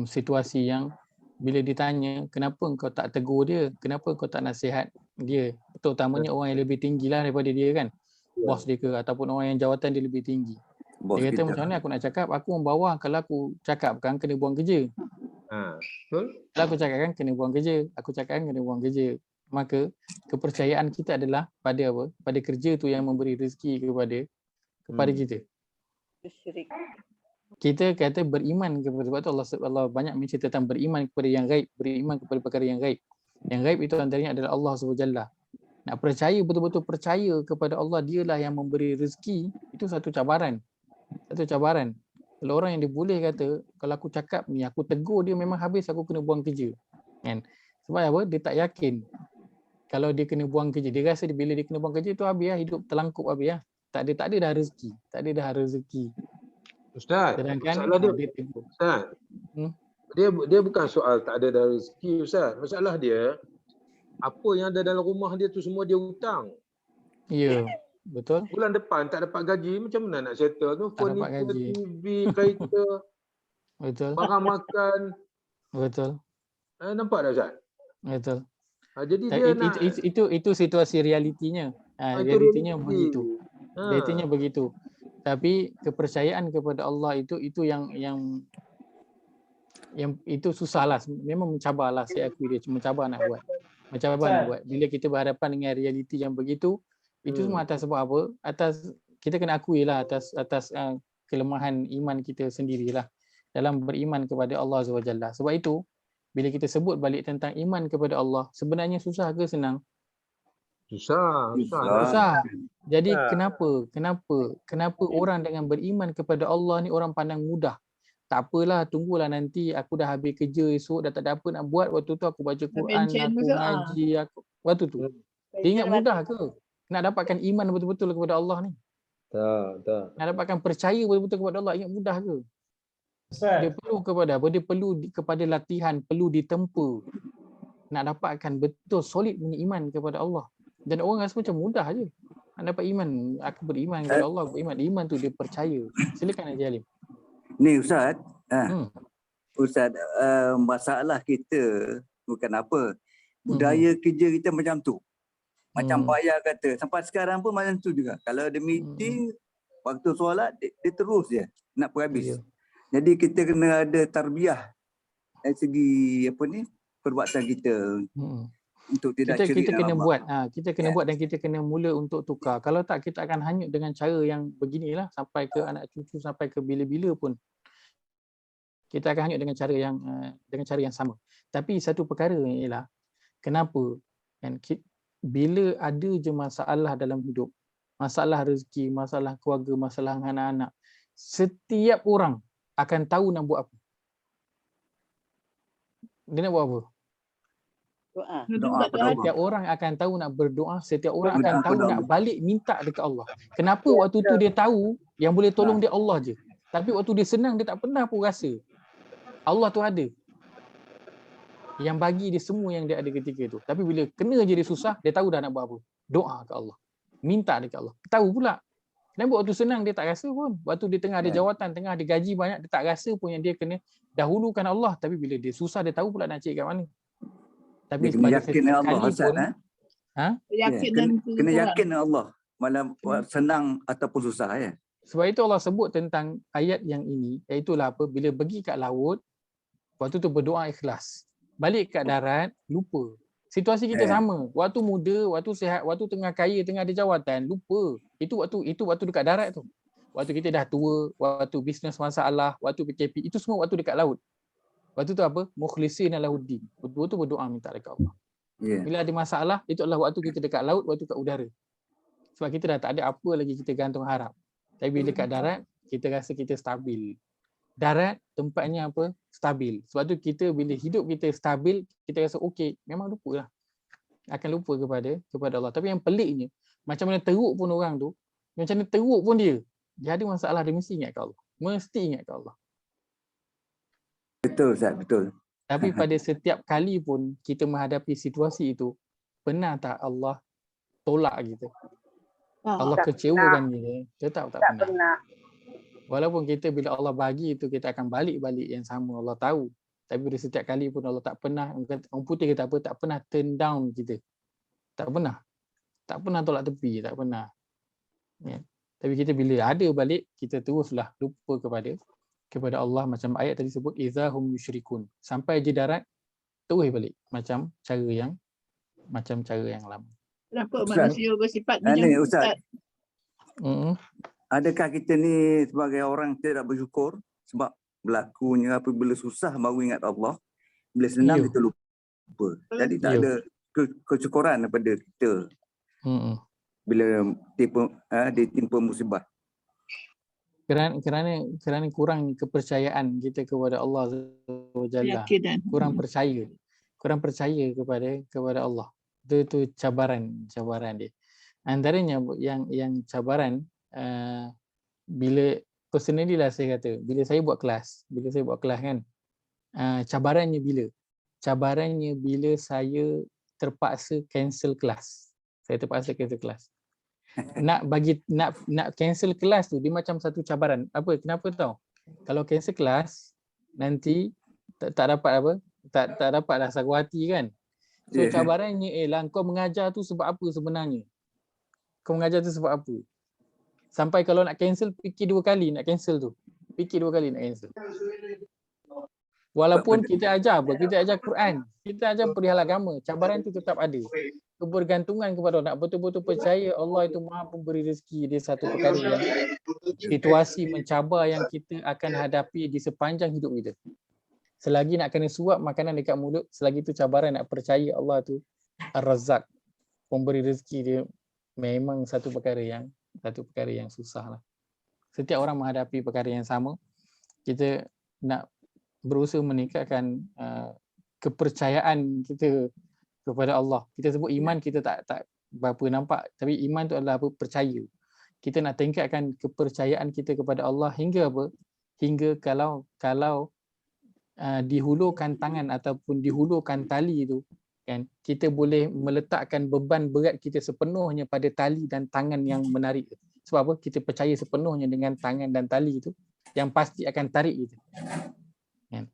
situasi yang bila ditanya kenapa engkau tak tegur dia, kenapa engkau tak nasihat dia, terutamanya orang yang lebih tinggi lah daripada dia kan, bos dia ke ataupun orang yang jawatan dia lebih tinggi. Dia kata macam mana aku nak cakap, aku orang bawah, kalau aku cakapkan kena buang kerja. Betul? Kalau aku cakapkan kena buang kerja, aku cakapkan kena buang kerja. Maka kepercayaan kita adalah pada apa? Pada kerja tu yang memberi rezeki kepada kita. Kita kata beriman kepada, sebab tu Allah banyak mencerita tentang beriman kepada yang gaib, beriman kepada perkara yang gaib. Yang gaib itu antaranya adalah Allah SWT. Nak percaya, betul-betul percaya kepada Allah, dialah yang memberi rezeki, itu satu cabaran. Kalau orang yang dia boleh kata, kalau aku cakap ni, aku tegur dia memang habis, aku kena buang kerja. Kan? Sebab apa? Dia tak yakin. Kalau dia kena buang kerja, dia rasa bila dia kena buang kerja tu habis lah, hidup terlangkup habis lah. Tak ada dah rezeki. Tak ada dah rezeki. Ustaz, masalah dia, Ustaz, dia bukan soal tak ada dah rezeki Ustaz. Masalah dia, apa yang ada dalam rumah dia tu semua dia hutang. Ya, betul. Bulan depan tak dapat gaji, macam mana nak settle tu? Furniture, TV, kereta, betul. barang makan. Betul. Nampak tak Ustaz? Betul. Jadi dia nak itu situasi realitinya. Realitinya begitu. Realitinya begitu. Tapi kepercayaan kepada Allah itu yang itu susahlah. Memang mencabarlah, saya akui dia mencabar nak buat. Bila kita berhadapan dengan realiti yang begitu, itu semua atas sebab apa? Atas kita kena akuilah atas kelemahan iman kita sendirilah dalam beriman kepada Allah SWT. Sebab itu bila kita sebut balik tentang iman kepada Allah, sebenarnya susah ke senang? Susah. Jadi kenapa orang dengan beriman kepada Allah ni orang pandang mudah? Tak apalah, tunggulah nanti aku dah habis kerja esok, dah tak ada apa nak buat, waktu tu aku baca Quran, aku ngaji, waktu tu. Dia ingat mudah ke? Nak dapatkan iman betul-betul kepada Allah ni? Tak. Nak dapatkan percaya betul-betul kepada Allah, ingat mudah ke? Dia perlu kepada apa? Dia perlu kepada latihan, perlu ditempa. Nak dapatkan betul solid punya iman kepada Allah. Dan orang rasa macam mudah je. Nak dapat iman, aku beriman kepada Allah, beriman. Iman tu dia percaya. Silakan Haji Halim. Ni Ustaz, Ustaz, masalah kita bukan apa. Budaya kerja kita macam tu. Macam Pak Ayah kata, sampai sekarang pun macam tu juga. Kalau ada meeting, waktu solat, dia terus je nak berhabis. Jadi kita kena ada tarbiyah dari segi perbuatan kita untuk tidak cerit. Kita kena buat. Kita kena buat dan kita kena mula untuk tukar. Kalau tak, kita akan hanyut dengan cara yang beginilah sampai ke anak cucu, sampai ke bila-bila pun. Kita akan hanyut dengan cara yang sama. Tapi satu perkara ialah kenapa kan bila ada je masalah dalam hidup, masalah rezeki, masalah keluarga, masalah anak-anak, setiap orang akan tahu nak buat apa. Dia nak buat apa? Doa pada Allah. Setiap orang akan tahu nak berdoa, setiap orang akan Berdoa tahu pada nak Allah. balik minta dekat Allah. Kenapa waktu tu dia tahu yang boleh tolong dia Allah je. Tapi waktu dia senang dia tak pernah pun rasa Allah tu ada. Yang bagi dia semua yang dia ada ketika tu. Tapi bila kena je dia susah, dia tahu dah nak buat apa. Doa ke Allah. Minta dekat Allah. Tahu pula. Kenapa waktu senang dia tak rasa pun. Waktu dia tengah ada jawatan, tengah ada gaji banyak, dia tak rasa pun yang dia kena dahulukan Allah. Tapi bila dia susah, dia tahu pula nak cari kat mana. Tapi Dia kena yakin dengan Allah, Ustaz. Yakin dan Kena yakin dengan Allah. Malam senang ataupun susah ya. Sebab itu Allah sebut tentang ayat yang ini, iaitulah apa, bila pergi kat laut, waktu tu berdoa ikhlas. Balik kat darat, lupa. Situasi kita sama. Waktu muda, waktu sihat, waktu tengah kaya, tengah ada jawatan, lupa. Itu waktu dekat darat tu. Waktu kita dah tua, waktu bisnes masalah, waktu PKP, itu semua waktu dekat laut. Waktu tu apa? Mukhlisin lahuddin. Betul-betul berdoa minta dekat Allah. Bila ada masalah, itu adalah waktu kita dekat laut, waktu kat udara. Sebab kita dah tak ada apa lagi kita gantung harap. Tapi bila dekat darat, kita rasa kita stabil. Darat tempatnya apa? Stabil. Sebab tu kita bila hidup kita stabil, kita rasa okey, memang lupalah. Akan lupa kepada Allah. Tapi yang peliknya, macam mana teruk pun orang tu, macam mana teruk pun dia ada masalah, dia mesti ingat ke Allah. Mesti ingat ke Allah. Betul Ustaz, betul. Tapi pada setiap kali pun kita menghadapi situasi itu, pernah tak Allah tolak kita? Allah kecewakan kita? Tetap tak pernah. Walaupun kita bila Allah bagi itu, kita akan balik-balik yang sama, Allah tahu. Tapi bila setiap kali pun Allah tak pernah, orang putih kata apa, tak pernah turn down kita. Tak pernah. Tak pernah tolak tepi, tak pernah. Ya. Tapi kita bila ada balik, kita teruslah lupa kepada Allah, macam ayat tadi sebut izahum yusyrikun. Sampai je darat, terus balik macam cara yang lama. Kenapa manusia bersifat macam Ustaz? Adakah kita ni sebagai orang tidak bersyukur sebab berlakunya apabila susah baru ingat Allah, bila senang kita lupa. Jadi tak ada kesyukuran daripada kita bila ditimpa musibah. Kerana kurang kepercayaan kita kepada Allah Jalla. Kurang percaya kepada Allah. Itu cabaran dia. Antaranya yang cabaran bila personally lah saya kata, bila saya buat kelas kan, cabarannya bila saya terpaksa cancel kelas. Nak cancel kelas tu dia macam satu cabaran. Kenapa tahu? Kalau cancel kelas nanti tak dapat tak dapat dah saguhati kan. So cabarannya kau mengajar tu sebab apa sebenarnya? Kau mengajar tu sebab apa? Sampai kalau nak cancel, fikir dua kali nak cancel tu. Walaupun kita ajar Quran, kita ajar perihal agama, cabaran tu tetap ada. Kebergantungan kepada Allah, nak betul-betul percaya Allah itu Maha Pemberi rezeki, dia satu perkara yang situasi mencabar yang kita akan hadapi di sepanjang hidup kita. Selagi nak kena suap makanan dekat mulut, selagi tu cabaran nak percaya Allah tu Ar-Razzaq, pemberi rezeki, dia memang satu perkara yang susah lah. Setiap orang menghadapi perkara yang sama. Kita nak berusaha meningkatkan kepercayaan kita kepada Allah. Kita sebut iman, kita tak berapa nampak, tapi iman tu adalah apa? Percaya. Kita nak tingkatkan kepercayaan kita kepada Allah hingga apa? Hingga kalau dihulurkan tangan ataupun dihulurkan tali itu, kan, kita boleh meletakkan beban berat kita sepenuhnya pada tali dan tangan yang menarik. Sebab apa? Kita percaya sepenuhnya dengan tangan dan tali itu yang pasti akan tarik kita. Kan?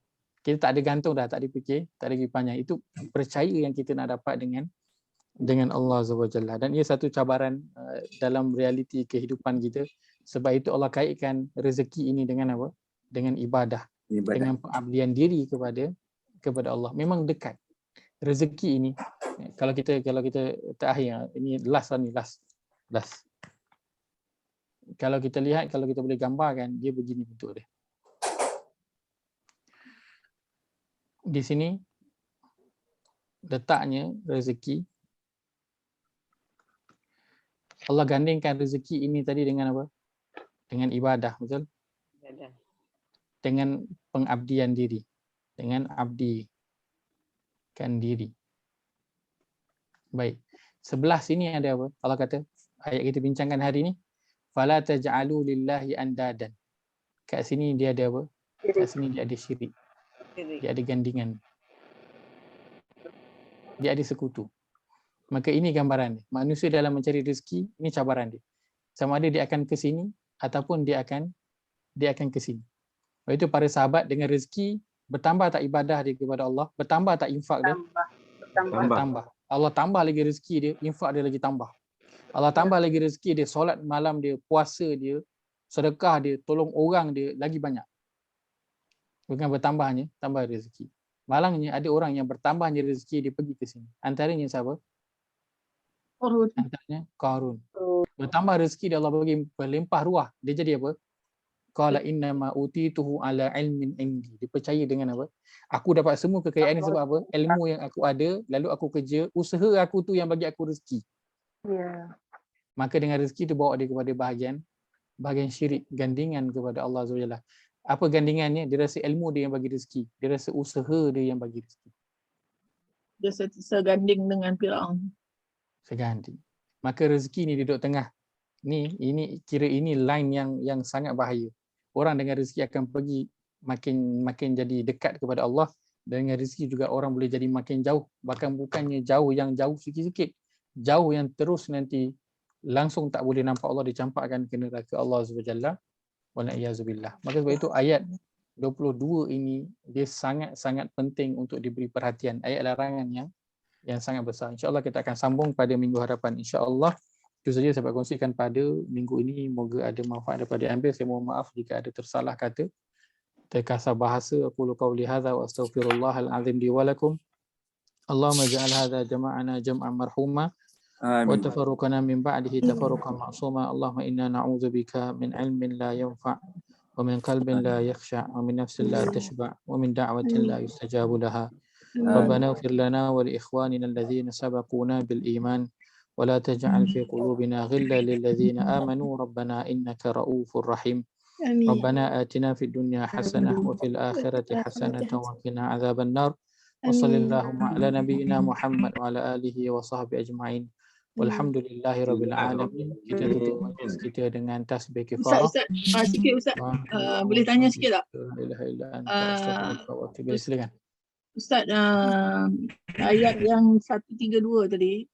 Kita tak ada gantung dah, tak ada fikir, tak ada fikir panjang. Itu percaya yang kita nak dapat dengan Allah SWT. Dan ia satu cabaran dalam realiti kehidupan kita. Sebab itu Allah kaitkan rezeki ini dengan apa? Dengan ibadah. Dengan pengabdian diri kepada Allah. Memang dekat. Rezeki ini, kalau kita terakhir, ini last. Kalau kita lihat, kalau kita boleh gambarkan, dia begini bentuk dia. Di sini letaknya rezeki, Allah gandingkan rezeki ini tadi dengan apa? Dengan ibadah, betul? Dengan pengabdian diri. Dengan abdikan diri. Baik. Sebelah sini ada apa? Allah kata, ayat kita bincangkan hari ini, fala taj'alu lillahi andadan. Kat sini dia ada apa? Kat sini dia ada syirik. Dia ada gandingan. Dia ada sekutu. Maka ini gambaran dia. Manusia dalam mencari rezeki, ini cabaran dia. Sama ada dia akan ke sini ataupun dia akan ke sini. Sebab itu para sahabat dengan rezeki, bertambah tak ibadah dia kepada Allah, bertambah tak infak dia? Bertambah. Allah tambah lagi rezeki dia, infak dia lagi tambah. Allah tambah lagi rezeki dia, solat malam dia, puasa dia, sedekah dia, tolong orang dia lagi banyak. Bukan bertambahnya, tambah rezeki. Malangnya ada orang yang bertambahnya rezeki dia pergi ke sini. Antaranya siapa? Qarun. Antaranya Qarun. Bertambah rezeki dia Allah bagi berlimpah ruah. Dia jadi apa? Qala innama utituhu ala ilmin indi. Dia percaya dengan apa? Aku dapat semua kekayaan ni sebab apa? Ilmu yang aku ada, lalu aku kerja, usaha aku tu yang bagi aku rezeki. Ya. Maka dengan rezeki tu bawa dia kepada bahagian syirik, gandingan kepada Allah SWT. Apa gandingannya? Dia rasa ilmu dia yang bagi rezeki. Dia rasa usaha dia yang bagi rezeki. Dia seganding dengan Firaun. Seganding. Maka rezeki ni duduk tengah. Ini line yang sangat bahaya. Orang dengan rezeki akan pergi makin jadi dekat kepada Allah. Dan dengan rezeki juga orang boleh jadi makin jauh. Bahkan bukannya jauh yang jauh sikit-sikit. Jauh yang terus nanti langsung tak boleh nampak Allah, dicampakkan ke neraka Allah SWT. Walaiyazubillah. Maka sebab itu ayat 22 ini dia sangat-sangat penting untuk diberi perhatian. Ayat larangan yang sangat besar. InsyaAllah kita akan sambung pada minggu hadapan. InsyaAllah. Itu saja saya kongsikan pada minggu ini. Moga ada manfaat daripada ambil. Saya mohon maaf jika ada tersalah kata, terkasar bahasa. Aqulu qawli hadza wa astaghfirullahal azim li wa lakum. Allahumma ja'al hadza jama'ana jam'an marhuma. وتفرقنا من بعده تفرقا معصوما اللهم إنا نعوذ بك من علم لا ينفع ومن قلب لا يخشع ومن نفس لا تشبع ومن دعوة لا يستجاب لها ربنا اغفر لنا ولإخواننا الذين سبقونا بالإيمان ولا تجعل في قلوبنا غلا للذين آمنوا ربنا إنك رؤوف رحيم ربنا آتنا في الدنيا حسنة وفي الآخرة حسنة وقنا عذاب النار وصلى اللهم على نبينا محمد وعلى آله وصحبه أجمعين. Walhamdulillahirabbil alamin. Kita tutup majlis kita dengan tasbih kifarah. Ustaz, sikit Ustaz. Boleh tanya sikit tak? Silakan. Ustaz, ayat yang 132 tadi.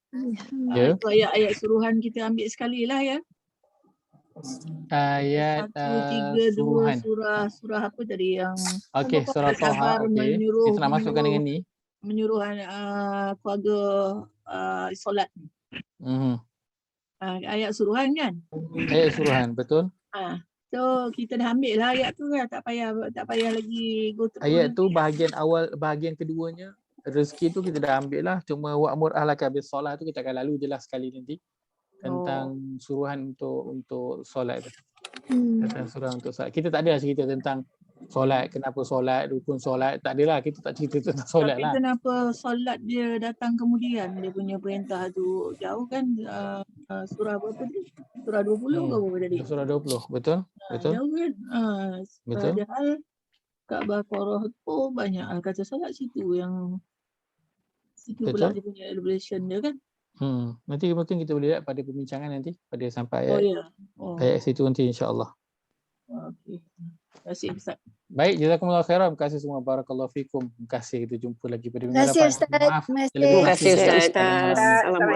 Itu ayat-ayat suruhan kita ambil sekali lah ya. Ayat 132 surah apa tadi yang okey, surah Taha. Okey. Kita nak masukkan dengan ni. Menyuruh keluarga solat. Ayat suruhan kan? Ayat suruhan, betul. So kita dah ambil lah ayat tu kan, tak payah lagi go through. Ayat tu bahagian awal, bahagian keduanya rezeki tu kita dah ambil lah. Cuma wa'mur ahlaka bis solat tu kita akan lalu jelas sekali nanti tentang suruhan untuk solat tu. Tentang suruhan untuk solat. Kita tak ada cerita tentang solat, kenapa solat, rukun solat, tak adalah, kita tak cerita tentang solat lah. Tapi kenapa solat dia datang kemudian, dia punya perintah tu jauh kan, surah berapa tadi? Surah 20 ke apa tadi? Surah 20, betul? Betul. Jauh kan? Betul. Padahal kat Baqarah tu banyak kata solat situ yang situ pula dia punya elaboration dia kan. Nanti mungkin kita boleh lihat pada perbincangan nanti pada sampai ayat, ayat situ nanti insya-Allah. Okey. Terima kasih Ustaz. Baik, jazakumullah khairan. Terima kasih semua. Barakallahu fikum. Terima kasih. Kita jumpa lagi pada minggu depan. Terima kasih Ustaz. Terima kasih Ustaz. Assalamualaikum.